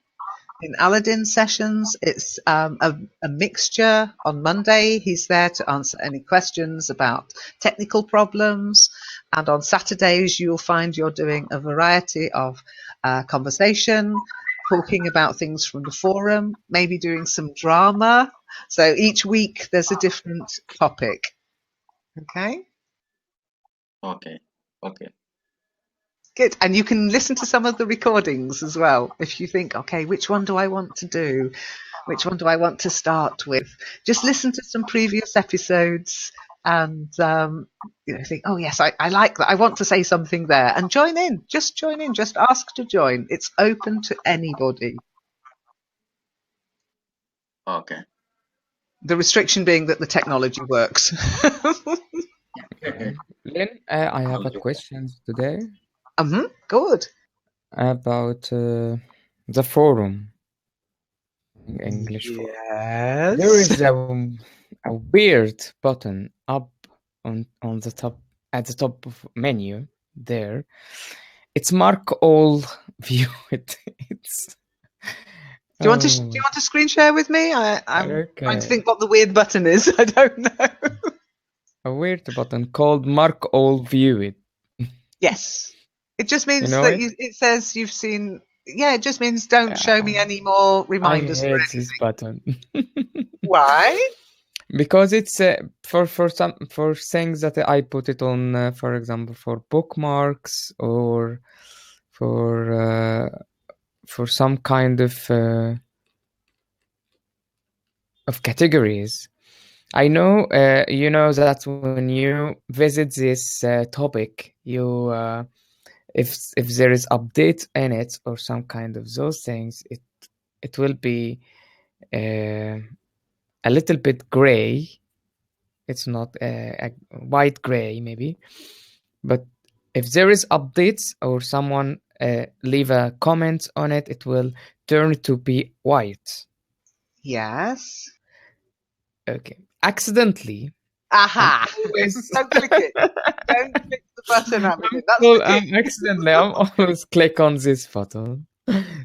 S1: In Aladdin's sessions, it's a mixture. On Monday, he's there to answer any questions about technical problems. And on Saturdays, you'll find you're doing a variety of conversation, talking about things from the forum, maybe doing some drama. So each week, there's a different topic. Okay?
S4: Okay. Okay.
S1: Good. And you can listen to some of the recordings as well. If you think, okay, which one do I want to do? Which one do I want to start with? Just listen to some previous episodes and think, oh yes, I like that. I want to say something there, and join in. Just join in. Just ask to join. It's open to anybody.
S4: Okay.
S1: The restriction being that the technology works.
S2: Lynn, I have a question today
S1: Good.
S2: about the forum, English forum.
S1: Yes.
S2: There is a weird button up on the top, at the top of menu there. It's mark all view. It's
S1: Do you want to screen share with me? I'm trying to think what the weird button is. I don't know.
S2: A weird button called mark all view it.
S1: Yes. It just means
S2: You know
S1: that
S2: it?
S1: it says you've seen. Yeah, it just means don't show me any more
S2: I
S1: reminders.
S2: hate this button.
S1: Why?
S2: Because it's for things that I put it on, for example, for bookmarks or for some kind of categories. I know you know that when you visit this topic, you if there is update in it or some kind of those things, it will be a little bit gray. It's not a white gray maybe, but if there is updates or someone leave a comment on it, it will turn to be white.
S1: Yes.
S2: Okay. Accidentally.
S1: Aha!
S2: Always...
S1: Don't click it. Don't click the button, Hamilton. That's the key.
S2: Accidentally, I'm always click on this button,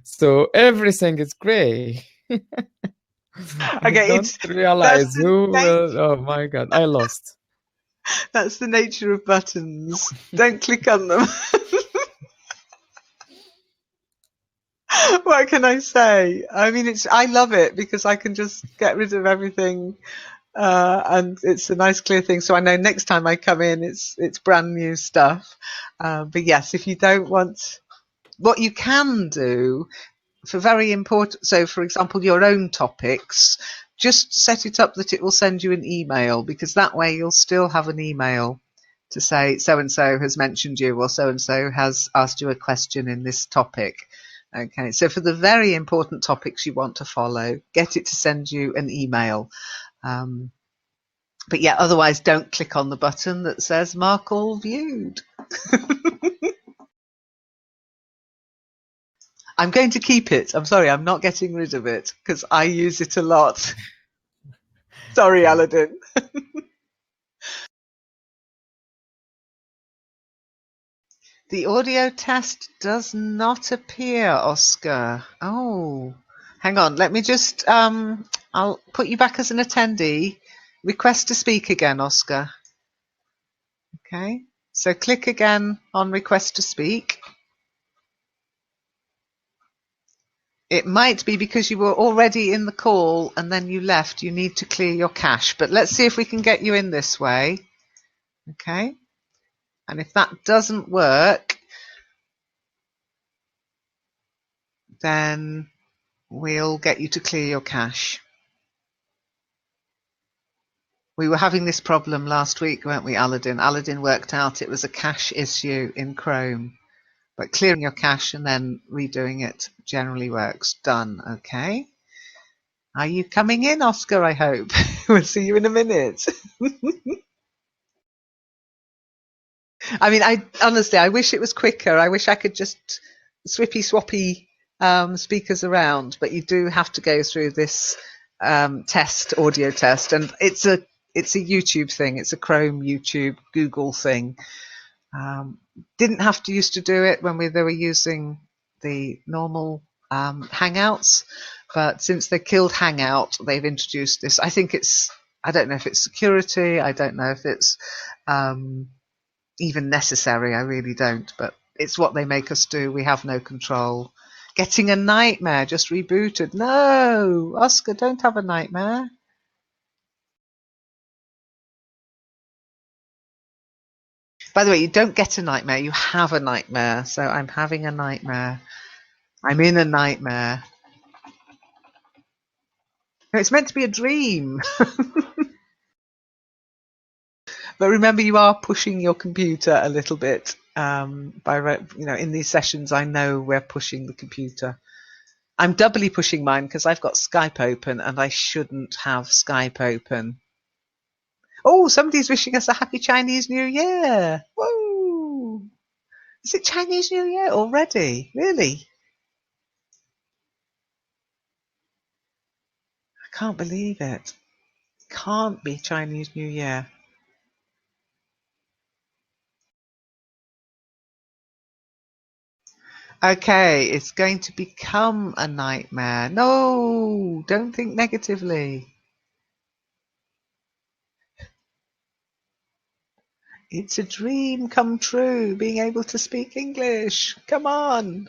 S2: so everything is gray.
S1: Okay,
S2: I don't realize who will. Oh my god, I lost.
S1: That's the nature of buttons. Don't click on them. What can I say? I mean, I love it because I can just get rid of everything And it's a nice clear thing. So I know next time I come in, it's brand new stuff. But yes, if you don't want, what you can do for very important, so for example, your own topics, just set it up that it will send you an email, because that way you'll still have an email to say so and so has mentioned you, or so and so has asked you a question in this topic. Okay, so for the very important topics you want to follow, get it to send you an email. But yeah, otherwise don't click on the button that says mark all viewed. I'm going to keep it. I'm sorry, I'm not getting rid of it because I use it a lot. Sorry, Aladdin. The audio test does not appear, Oscar. Oh, hang on. Let me just, I'll put you back as an attendee. Request to speak again, Oscar. Okay, so click again on request to speak. It might be because you were already in the call and then you left. You need to clear your cache. But let's see if we can get you in this way. Okay. And if that doesn't work, then we'll get you to clear your cache. We were having this problem last week, weren't we, Aladdin? Aladdin worked out it was a cache issue in Chrome. But clearing your cache and then redoing it generally works. Done. Okay. Are you coming in, Oscar, I hope? We'll see you in a minute. I mean, honestly, I wish it was quicker. I wish I could just swippy swappy speakers around, but you do have to go through this audio test, and it's a YouTube thing. It's a Chrome, YouTube, Google thing. Didn't have to used to do it when they were using the normal Hangouts, but since they killed Hangout, they've introduced this. I don't know if it's security. I don't know if it's even necessary. I really don't, but it's what they make us do. We have no control. Getting a nightmare, just rebooted. No, Oscar, don't have a nightmare. By the way, you don't get a nightmare, you have a nightmare. So I'm having a nightmare. I'm in a nightmare. No, it's meant to be a dream. But remember, you are pushing your computer a little bit. In these sessions, I know we're pushing the computer. I'm doubly pushing mine because I've got Skype open and I shouldn't have Skype open. Oh, somebody's wishing us a happy Chinese New Year. Whoa! Is it Chinese New Year already? Really? I can't believe it. Can't be Chinese New Year. Okay, it's going to become a nightmare. No, don't think negatively. It's a dream come true, being able to speak English. Come on.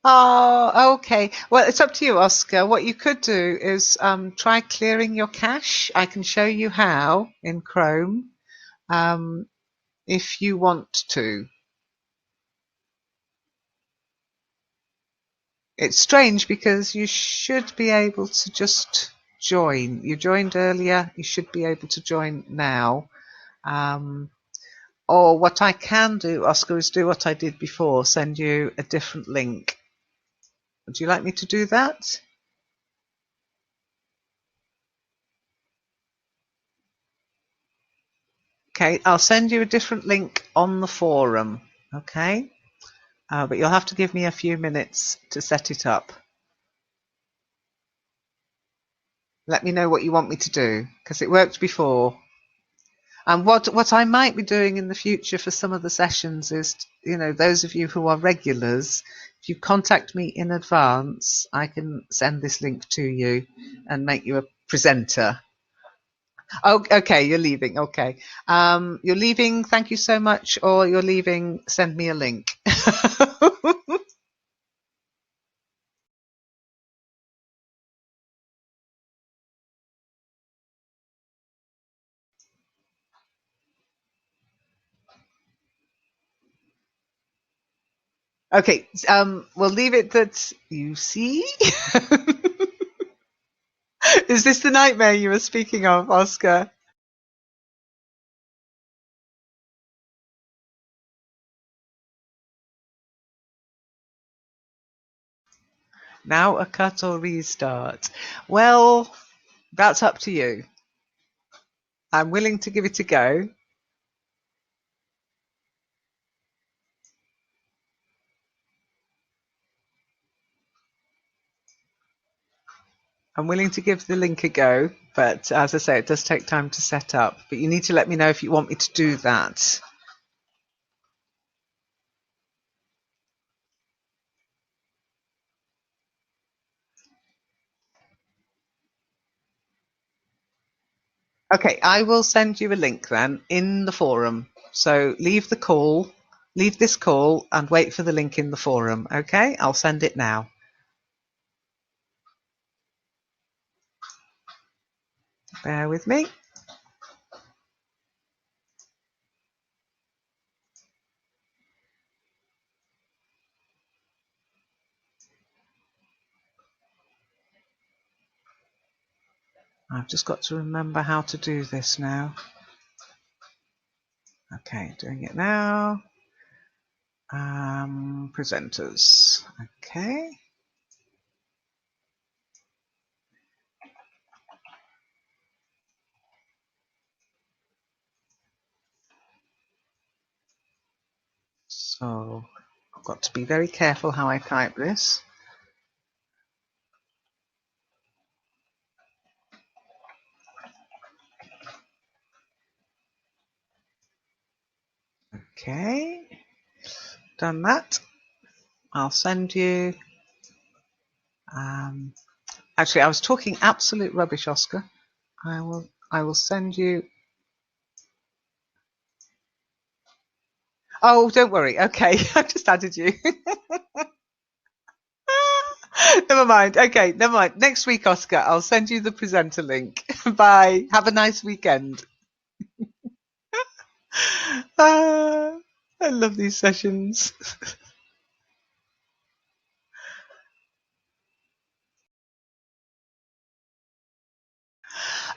S1: Oh, okay. Well, it's up to you, Oscar. What you could do is try clearing your cache. I can show you how in Chrome if you want to. It's strange because you should be able to just join. You joined earlier. You should be able to join now. Or what I can do, Oscar, is do what I did before, send you a different link. Would you like me to do that? Okay, I'll send you a different link on the forum. Okay, but you'll have to give me a few minutes to set it up. Let me know what you want me to do, because it worked before. And what I might be doing in the future for some of the sessions is, those of you who are regulars, if you contact me in advance, I can send this link to you and make you a presenter. Oh, okay, you're leaving. Okay. You're leaving, thank you so much, or you're leaving, send me a link. Okay, we'll leave it that you see. Is this the nightmare you were speaking of, Oscar? Now a cut or restart? Well, that's up to you. I'm willing to give it a go. I'm willing to give the link a go, but as I say, it does take time to set up. But you need to let me know if you want me to do that. Okay, I will send you a link then in the forum. So leave this call and wait for the link in the forum. Okay, I'll send it now. Bear with me. I've just got to remember how to do this now. Okay, doing it now. Presenters. Okay. So I've got to be very careful how I type this. Okay, done that. I'll send you. Actually, I was talking absolute rubbish, Oscar. I will send you. Oh, don't worry. Okay, I've just added you. Never mind. Okay, never mind. Next week, Oscar, I'll send you the presenter link. Bye. Have a nice weekend. I love these sessions.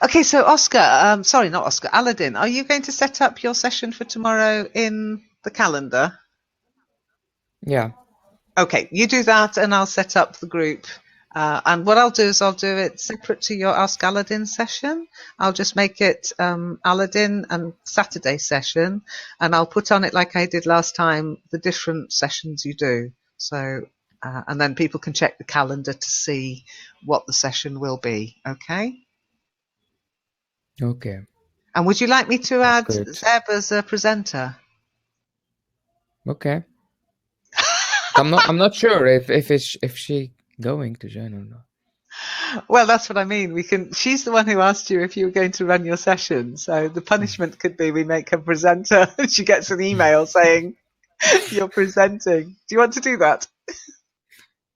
S1: Okay, so Oscar, sorry, not Oscar, Aladdin, are you going to set up your session for tomorrow in the calendar?
S2: Yeah.
S1: Okay, you do that and I'll set up the group. And what I'll do is I'll do it separate to your Ask Aladdin session. I'll just make it Aladdin and Saturday session, and I'll put on it like I did last time, the different sessions you do. So, and then people can check the calendar to see what the session will be. Okay.
S2: Okay.
S1: And would you like me to
S2: That's
S1: add
S2: good.
S1: Zeb as a presenter?
S2: Okay. I'm not sure if she going to join or not.
S1: Well, that's what I mean. She's the one who asked you if you were going to run your session. So the punishment could be we make her presenter and she gets an email saying you're presenting. Do you want to do that?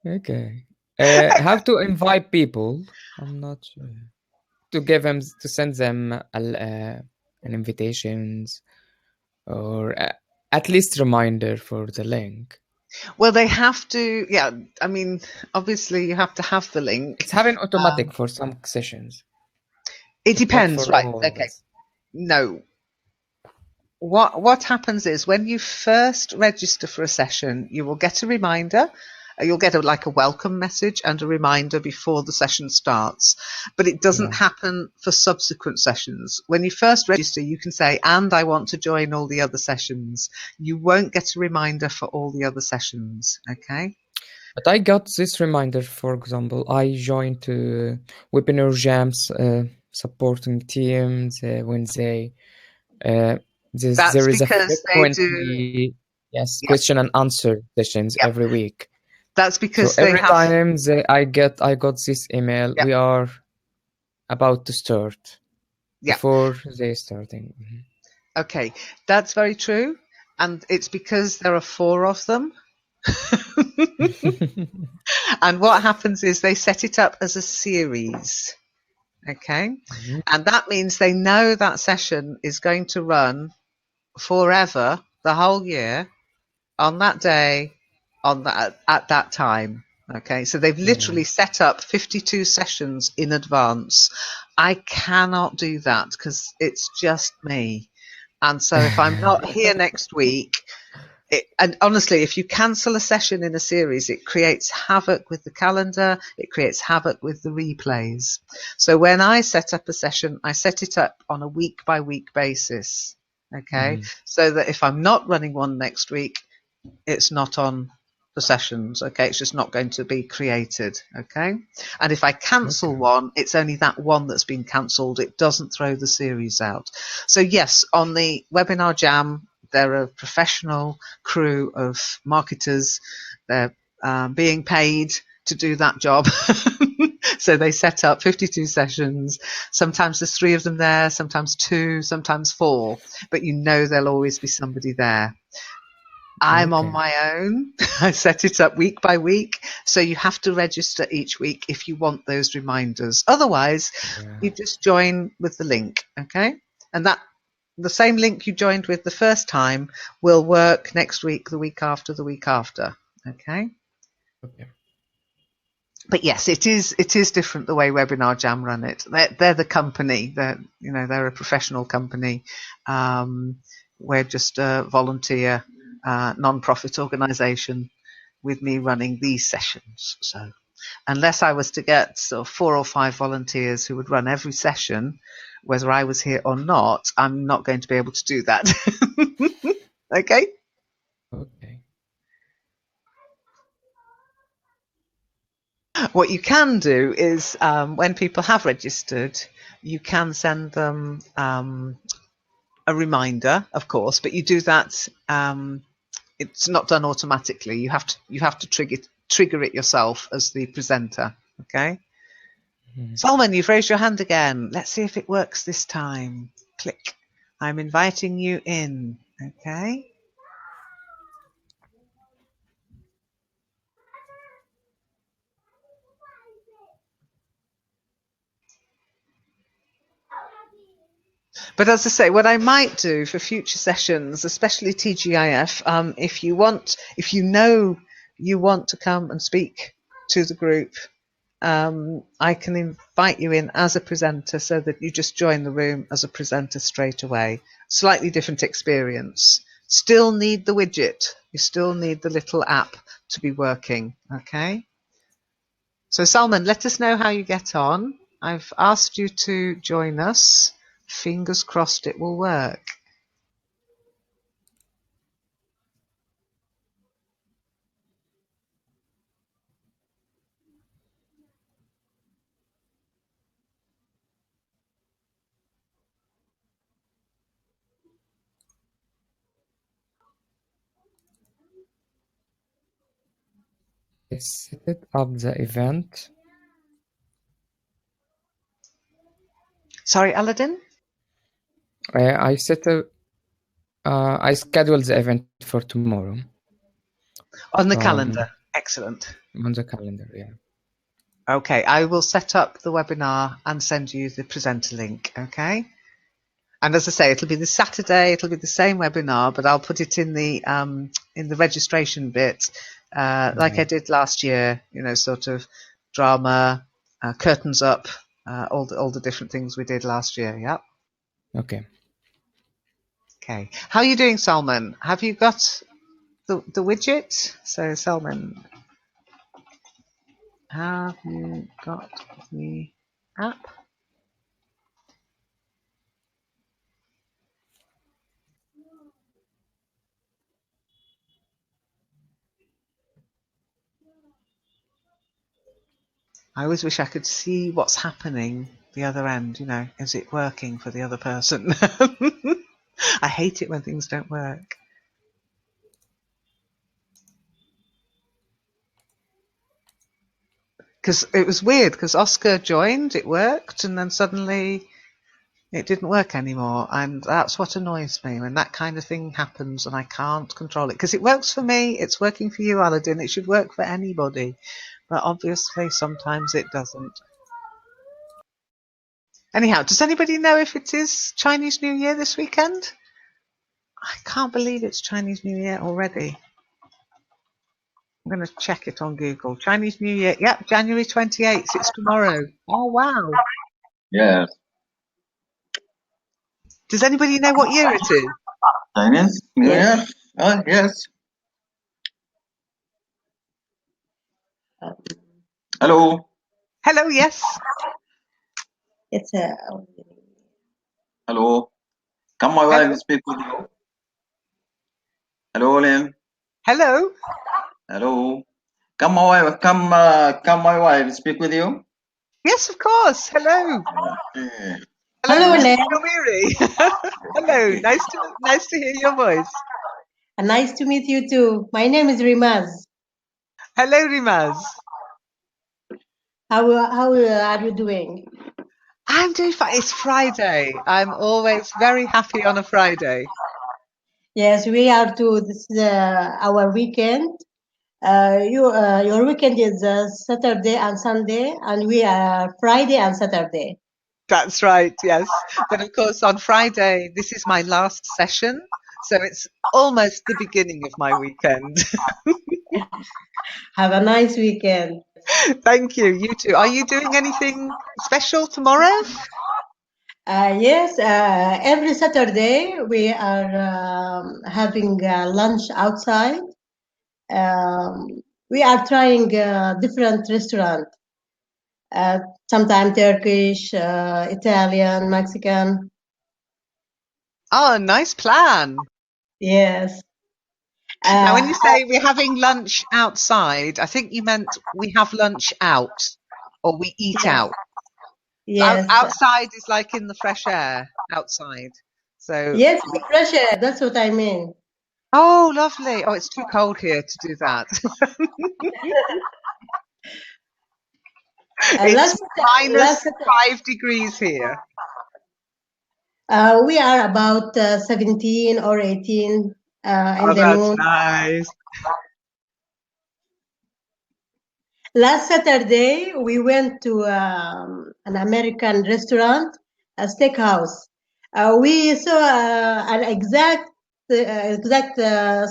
S2: Okay. How to invite people? I'm not sure. To send them an invitations or at least reminder for the link.
S1: Well, they have to. Yeah, I mean, obviously you have to have the link.
S2: It's having automatic for some sessions.
S1: It depends,
S2: for
S1: right?
S2: all of
S1: Okay.
S2: us.
S1: No. What happens is when you first register for a session, you will get a reminder. You'll get like a welcome message and a reminder before the session starts. But it doesn't happen for subsequent sessions. When you first register, you can say, and I want to join all the other sessions. You won't get a reminder for all the other sessions, okay?
S2: But I got this reminder, for example, I joined WebinarJam's supporting teams when they
S1: That's
S2: there is a
S1: because they do.
S2: frequently
S1: Yep.
S2: question and answer sessions
S1: Yep.
S2: every week.
S1: That's because
S2: so
S1: they
S2: every
S1: have.
S2: time I got this email,
S1: Yep.
S2: we are about to start
S1: Yep.
S2: before they starting.
S1: Okay, that's very true, and it's because there are 4 of them. And what happens is they set it up as a series. Okay.
S2: Mhm.
S1: And that means they know that session is going to run forever, the whole year, on that day, on that at that time. Okay. So they've literally
S2: Yeah.
S1: set up 52 sessions in advance. I cannot do that because it's just me. And so if I'm not here next week, and honestly, if you cancel a session in a series, it creates havoc with the calendar, it creates havoc with the replays. So when I set up a session, I set it up on a week by week basis. Okay.
S2: Mhm.
S1: So that if I'm not running one next week, it's not on the sessions. Okay. It's just not going to be created. Okay. And if I cancel
S2: Okay.
S1: one, it's only that one that's been cancelled. It doesn't throw the series out. So yes, on the WebinarJam, they're a professional crew of marketers. They're being paid to do that job. So they set up 52 sessions. Sometimes there's 3 of them there, sometimes 2, sometimes 4, but you know there'll always be somebody there. I'm on
S2: Okay.
S1: my own. I set it up week by week. So you have to register each week if you want those reminders. Otherwise,
S2: Yeah.
S1: you just join with the link. Okay. And that the same link you joined with the first time will work next week, the week after, the week after. Okay.
S2: Okay.
S1: But yes, it is different the way WebinarJam run it. They're the company. They're a professional company. We're just a volunteer non-profit organisation with me running these sessions. So unless I was to get sort of 4 or 5 volunteers who would run every session, whether I was here or not, I'm not going to be able to do that. Okay.
S2: Okay.
S1: What you can do is when people have registered, you can send them a reminder, of course, but you do that. It's not done automatically. You have to trigger it yourself as the presenter. Okay.
S2: Mhm.
S1: Salman, you've raised your hand again. Let's see if it works this time. Click. I'm inviting you in. Okay. But as I say, what I might do for future sessions, especially TGIF, if you know you want to come and speak to the group, I can invite you in as a presenter so that you just join the room as a presenter straight away. Slightly different experience. Still need the widget. You still need the little app to be working. Okay. So Salman, let us know how you get on. I've asked you to join us. Fingers crossed it will work.
S2: I set up the event.
S1: Sorry, Aladdin?
S2: I scheduled the event for tomorrow
S1: On the calendar. Excellent.
S2: on the calendar. Yeah.
S1: Okay, I will set up the webinar and send you the presenter link, okay? And as I say, it'll be this Saturday, it'll be the same webinar, but I'll put it in the registration bit, like I did last year, sort of drama, curtains up, all the different things we did last year, yeah?
S2: Okay.
S1: Okay. How are you doing, Salman? Have you got the widget? So, Salman, have you got the app? I always wish I could see what's happening the other end, is it working for the other person? I hate it when things don't work. Because it was weird, because Oscar joined, it worked, and then suddenly, It didn't work anymore, and that's what annoys me when that kind of thing happens and I can't control it. Because it works for me, it's working for you, Aladdin. It should work for anybody, but obviously sometimes it doesn't. Anyhow, does anybody know if it is Chinese New Year this weekend? I can't believe it's Chinese New Year already. I'm going to check it on Google. Chinese New Year. Yep, January 28th. It's tomorrow. Oh, wow.
S4: Yes.
S1: Does anybody know what year it is?
S4: Chinese New Year? Oh, yes. Hello.
S1: Hello, yes.
S5: It's a
S4: Hello. Come my
S1: Hello.
S4: wife speak with you. Hello, Lynn.
S1: Hello.
S4: Hello. Come my wife. Come my wife speak with you.
S1: Yes, of course. Hello.
S4: Okay.
S1: Hello,
S5: Hello,
S1: Mrs.
S5: Len.
S1: Kamiri. Hello. Nice to hear your voice.
S5: Nice to meet you too. My name is Rimaz.
S1: Hello, Rimaz.
S5: How are you doing?
S1: I'm doing fine. It's Friday. I'm always very happy on a Friday.
S5: Yes, we are too. This is our weekend. Your weekend is Saturday and Sunday, and we are Friday and Saturday.
S1: That's right, yes. But of course, on Friday, this is my last session. So it's almost the beginning of my weekend.
S5: Have a nice weekend.
S1: Thank you. You too. Are you doing anything special tomorrow?
S5: Yes, every Saturday we are having lunch outside. We are trying different restaurants, sometimes Turkish, Italian, Mexican.
S1: Oh, nice plan.
S5: Yes.
S1: Now, when you say we're having lunch outside, I think you meant we have lunch out or we eat
S5: Yes.
S1: out.
S5: Yes.
S1: Outside is like in the fresh air outside. So
S5: Yes, fresh air. That's what I mean.
S1: oh, lovely. Oh, it's too cold here to do that. It's minus
S5: Last
S1: 5 degrees here.
S5: we are about 17 or 18 in
S1: Oh,
S5: the
S1: that's
S5: noon.
S1: nice.
S5: Last Saturday, we went to an American restaurant, a steakhouse. We saw an exact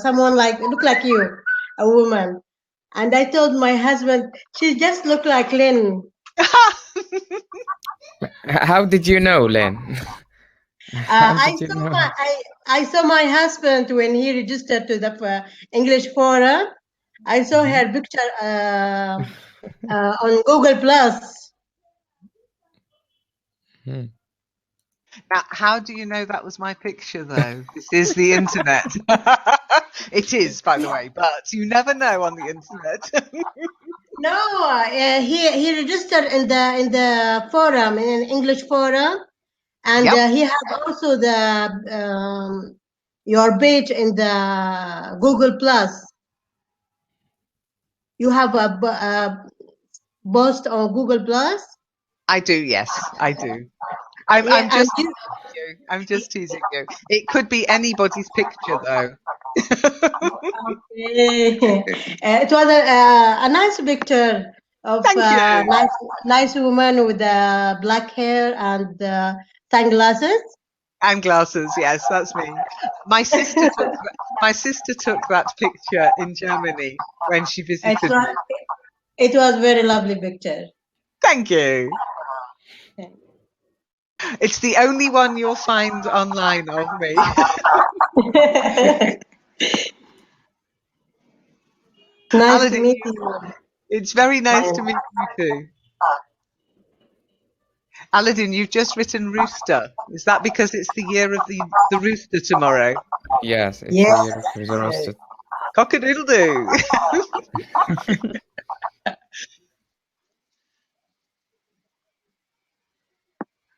S5: someone like look like you, a woman. And I told my husband, she just looked like Lynn.
S2: How did you know, Len? How
S5: I
S2: did you
S5: saw
S2: know?
S5: I saw my husband when he registered to the English forum. I saw her picture on Google Plus.
S2: Hmm.
S1: Now, how do you know that was my picture, though? This is the internet. It is, by the way, but you never know on the internet.
S5: No, he registered in the forum in English forum, and
S1: Yep,
S5: he have also the your page in the Google Plus. You have a post on Google Plus.
S1: I do. Yes, I do.
S5: Yeah,
S1: I'm
S5: and
S1: just teasing you. I'm just teasing you. It could be anybody's picture, though.
S5: okay. It was a nice picture of
S1: Thank
S5: a
S1: you.
S5: nice woman with black hair and sunglasses.
S1: And glasses. Yes, that's me. My sister took that picture in Germany when she
S5: It
S1: visited
S5: was
S1: me.
S5: it was very lovely picture.
S1: Thank you. It's the only one you'll find online of me.
S5: Nice to
S1: Aladdin,
S5: meet you.
S1: it's very nice to meet you too. Aladdin, you've just written rooster. Is that because it's the year of the rooster tomorrow?
S2: Yes, it's the
S5: Yes.
S2: year of the roasted.
S1: Cock-a-doodle-doo.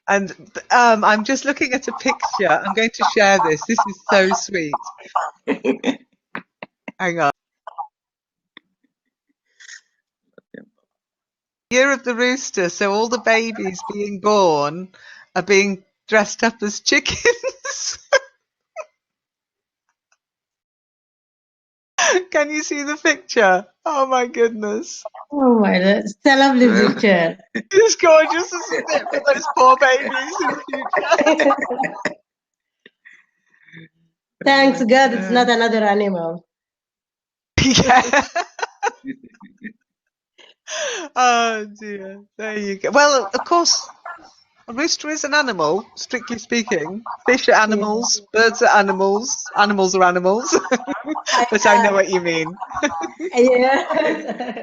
S1: And I'm just looking at a picture. I'm going to share this. This is so sweet. Hang on. Year of the rooster. So all the babies being born are being dressed up as chickens. Can you see the picture? Oh my goodness.
S5: Oh my God. It's a lovely picture.
S1: It's gorgeous, isn't it, for those poor babies in the future?
S5: Thanks God it's not another animal.
S1: Yeah. Oh dear. There you go. Well, of course, a rooster is an animal, strictly speaking. Fish are animals, birds are animals, animals are animals. But I know what you mean.
S5: Yeah.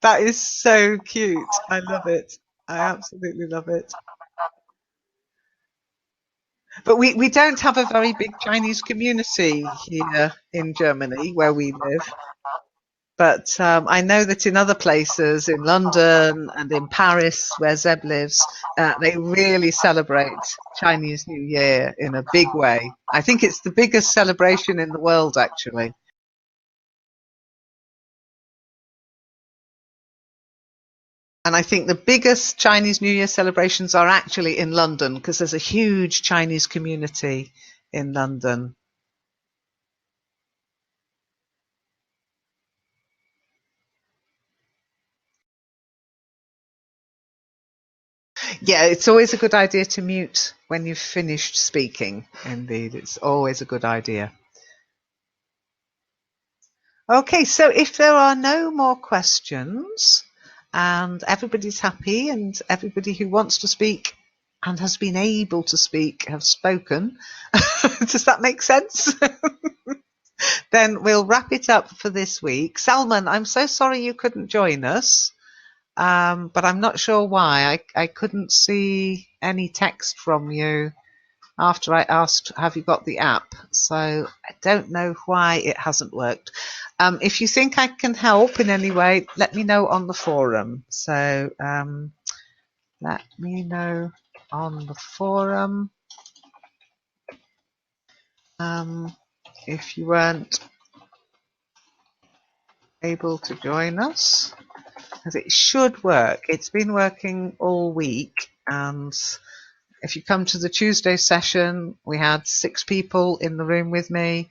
S1: That is so cute. I love it. I absolutely love it. But we don't have a very big Chinese community here in Germany where we live. But I know that in other places, in London and in Paris, where Zeb lives, they really celebrate Chinese New Year in a big way. I think it's the biggest celebration in the world, actually. And I think the biggest Chinese New Year celebrations are actually in London because there's a huge Chinese community in London. Yeah, it's always a good idea to mute when you've finished speaking. Indeed, it's always a good idea. Okay, so if there are no more questions and everybody's happy and everybody who wants to speak and has been able to speak have spoken, does that make sense? Then we'll wrap it up for this week. Salman, I'm so sorry you couldn't join us, but I'm not sure why. I couldn't see any text from you after I asked, have you got the app? So I don't know why it hasn't worked. If you think I can help in any way, let me know on the forum. So let me know on the forum if you weren't able to join us, because it should work. It's been working all week, and if you come to the Tuesday session, we had 6 people in the room with me.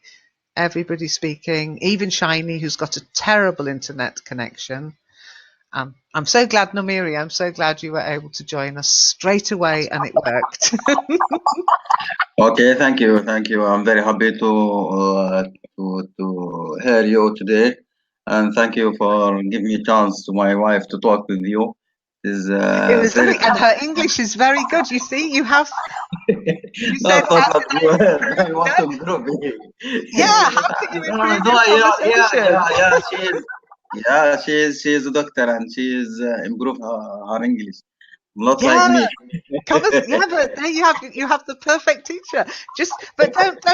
S1: Everybody speaking, even Shiny, who's got a terrible internet connection. I'm so glad, Namiri, I'm so glad you were able to join us straight away and it worked.
S4: Okay, thank you, thank you. I'm very happy to hear you today, and thank you for giving me a chance to my wife to talk with you. Is
S1: It was
S4: very
S1: lovely, and her English is very good. You see, you said,
S4: not
S1: how
S4: talk
S1: can I
S4: about
S1: improve?
S4: I want to improve
S1: Yeah, how can you improve your conversation?
S4: she's a doctor and she's improve her English, not like
S1: Yeah,
S4: me.
S1: yeah, but there you have the perfect teacher. But don't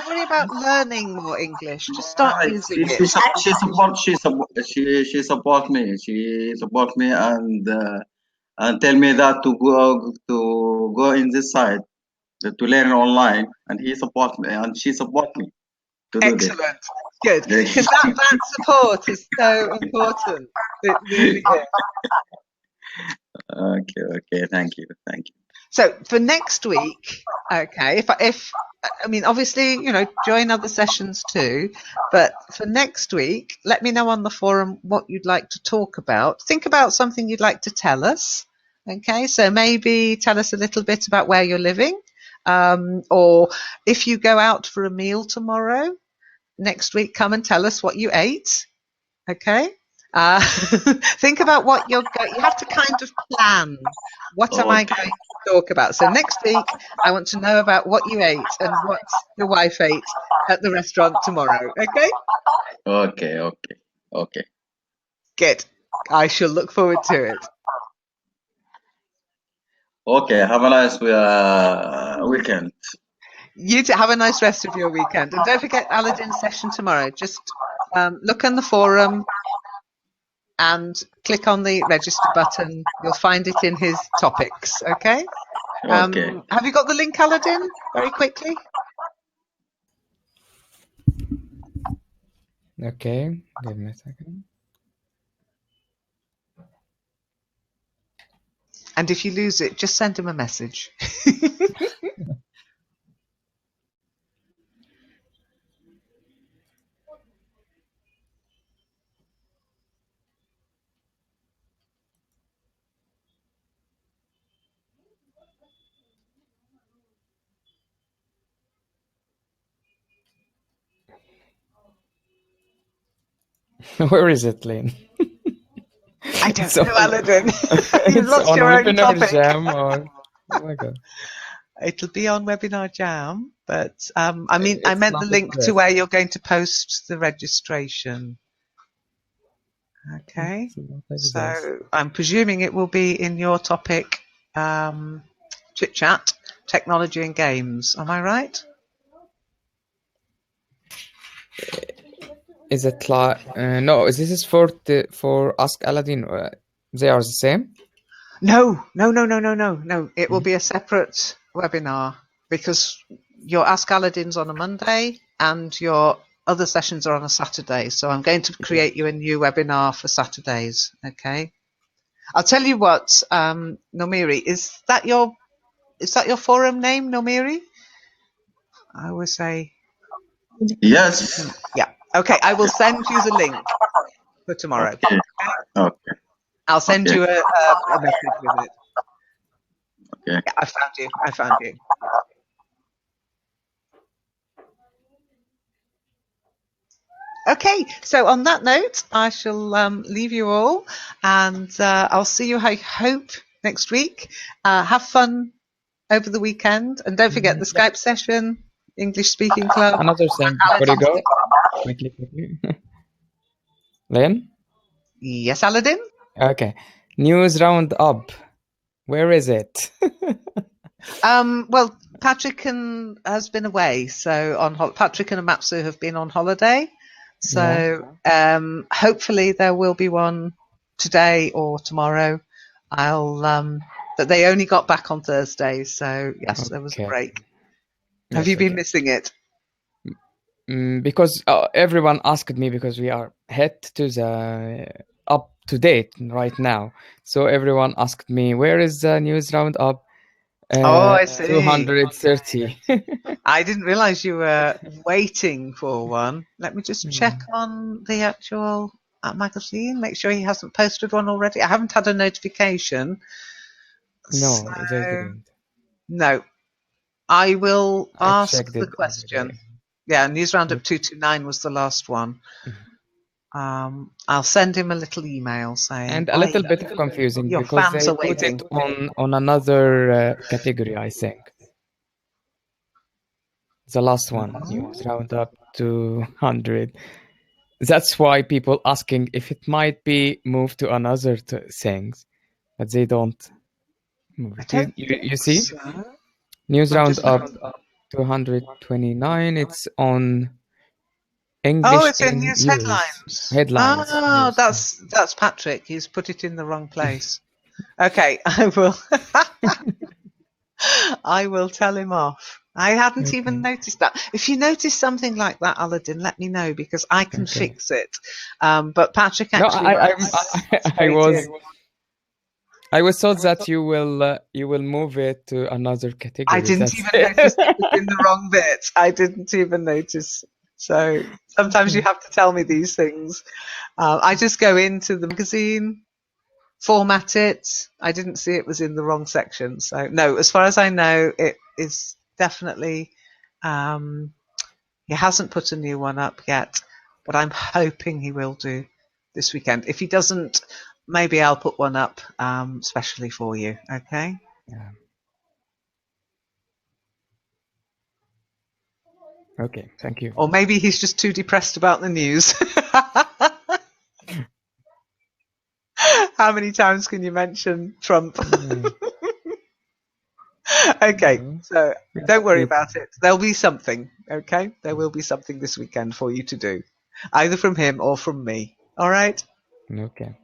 S1: worry about learning more English. Just start using it.
S4: She support me. She support me and tell me that to go in this side to learn online, and he support me and she support me to do this.
S1: Excellent. Good. Because that support is so important. It really is.
S4: Okay, thank you.
S1: So for next week, okay, if I mean, obviously, join other sessions too, but for next week, let me know on the forum what you'd like to talk about. Think about something you'd like to tell us. Okay, so maybe tell us a little bit about where you're living, or if you go out for a meal tomorrow, next week, come and tell us what you ate. Okay. Think about what you have to kind of plan. What am I
S4: Okay,
S1: going to talk about? So next week, I want to know about what you ate and what your wife ate at the restaurant tomorrow. Okay.
S4: okay.
S1: Good. I shall look forward to it.
S4: Okay, have a nice weekend.
S1: You too, have a nice rest of your weekend. And don't forget Aladdin's session tomorrow. Just look on the forum and click on the register button. You'll find it in his topics. Okay.
S4: Okay.
S1: Have you got the link, Aladdin? Very quickly.
S2: Okay, give me a second.
S1: And if you lose it, just send him a message.
S2: Where is it, Lynn?
S1: I don't
S2: It's
S1: know,
S2: on,
S1: Aladdin. You've
S2: it's
S1: lost
S2: on
S1: your own topic.
S2: WebinarJam or... Oh my God.
S1: It'll be on WebinarJam, but I mean, I
S2: It's
S1: meant the
S2: not
S1: link to
S2: addressed.
S1: where you're going to post the registration. Okay,
S2: It's not addressed.
S1: so I'm presuming it will be in your topic, chit chat, technology and games. Am I right?
S2: Is it like... no, this is for Ask Aladdin. They are the same?
S1: No. It will be a separate webinar because your Ask Aladdin's on a Monday and your other sessions are on a Saturday. So I'm going to create you a new webinar for Saturdays. Okay. I'll tell you what, Nomiri, is that your forum name, Nomiri? I always say
S4: Yes.
S1: yeah. Okay, I will send you the link for tomorrow.
S4: Okay. Okay.
S1: I'll send
S4: Okay.
S1: you a message with it.
S4: Okay.
S1: Yeah, I found you. Okay, so on that note, I shall leave you all, and I'll see you, I hope, next week. Have fun over the weekend, and don't forget the Skype session, English Speaking Club.
S2: Another thing before you go. Quickly. Lynn?
S1: Yes, Aladdin?
S2: Okay. News roundup. Where is it?
S1: Well, Patrick has been away, so Patrick and Amatsu have been on holiday. So hopefully there will be one today or tomorrow. But they only got back on Thursday, so yes, there was a
S2: Okay.
S1: break.
S2: Yes,
S1: Have you been
S2: okay.
S1: missing it?
S2: Because everyone asked me, because we are head to the up to date right now. So everyone asked me, where is the news roundup?
S1: Oh, I see.
S2: 230.
S1: I didn't realize you were waiting for one. Let me just check on the actual magazine, make sure he hasn't posted one already. I haven't had a notification.
S2: No,
S1: So,
S2: they didn't.
S1: no. I will
S2: I
S1: ask
S2: checked
S1: the
S2: it every
S1: question.
S2: day.
S1: Yeah, News Roundup 229 was the last one. I'll send him a little email saying,
S2: And a little bit of confusing
S1: your
S2: because
S1: fans
S2: they
S1: are
S2: put
S1: waiting.
S2: it on another category, I think. The last one, News Roundup 200. That's why people asking if it might be moved to another things, but they don't move
S1: I
S2: it.
S1: don't
S2: You see?
S1: so.
S2: News
S1: I'm just
S2: Roundup 229. It's on
S1: Oh,
S2: English
S1: it's in
S2: in
S1: news
S2: use.
S1: headlines.
S2: Headlines.
S1: Oh,
S2: News.
S1: that's Patrick. He's put it in the wrong place. Okay, I will. I will tell him off. I hadn't even noticed that. If you notice something like that, Aladdin, let me know because I can fix it. But Patrick
S2: No,
S1: actually
S2: I was thought that you will move it to another category.
S1: I didn't even notice it was in the wrong bit. I didn't even notice. So sometimes you have to tell me these things. I just go into the magazine, format it. I didn't see it was in the wrong section. So no, as far as I know, it is definitely. He hasn't put a new one up yet, but I'm hoping he will do this weekend. If he doesn't, maybe I'll put one up specially for you. Okay.
S2: Yeah. Okay, thank you.
S1: Or maybe he's just too depressed about the news. How many times can you mention Trump? Okay, so don't worry about it. There'll be something, okay? There will be something this weekend for you to do, either from him or from me. All right?
S2: Okay.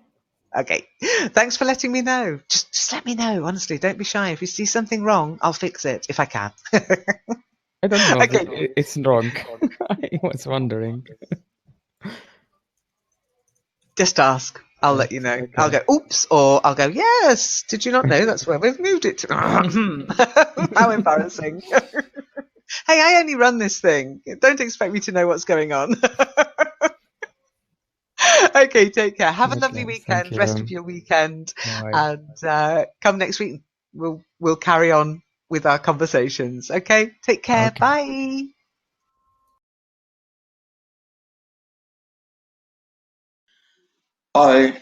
S1: Okay. Thanks for letting me know. Just let me know, honestly. Don't be shy. If you see something wrong, I'll fix it if I can.
S2: I don't know.
S1: Okay.
S2: It's wrong. I was wondering.
S1: Just ask. I'll let you know. I'll go, oops, or I'll go, yes. Did you not know that's where we've moved it to? How embarrassing. Hey, I only run this thing. Don't expect me to know what's going on. Okay, take care. Have a lovely
S2: Okay, thank
S1: weekend,
S2: you.
S1: rest of your weekend,
S2: Bye.
S1: and come next week. We'll carry on with our conversations. Okay, take care.
S2: Okay.
S1: Bye.
S4: Bye.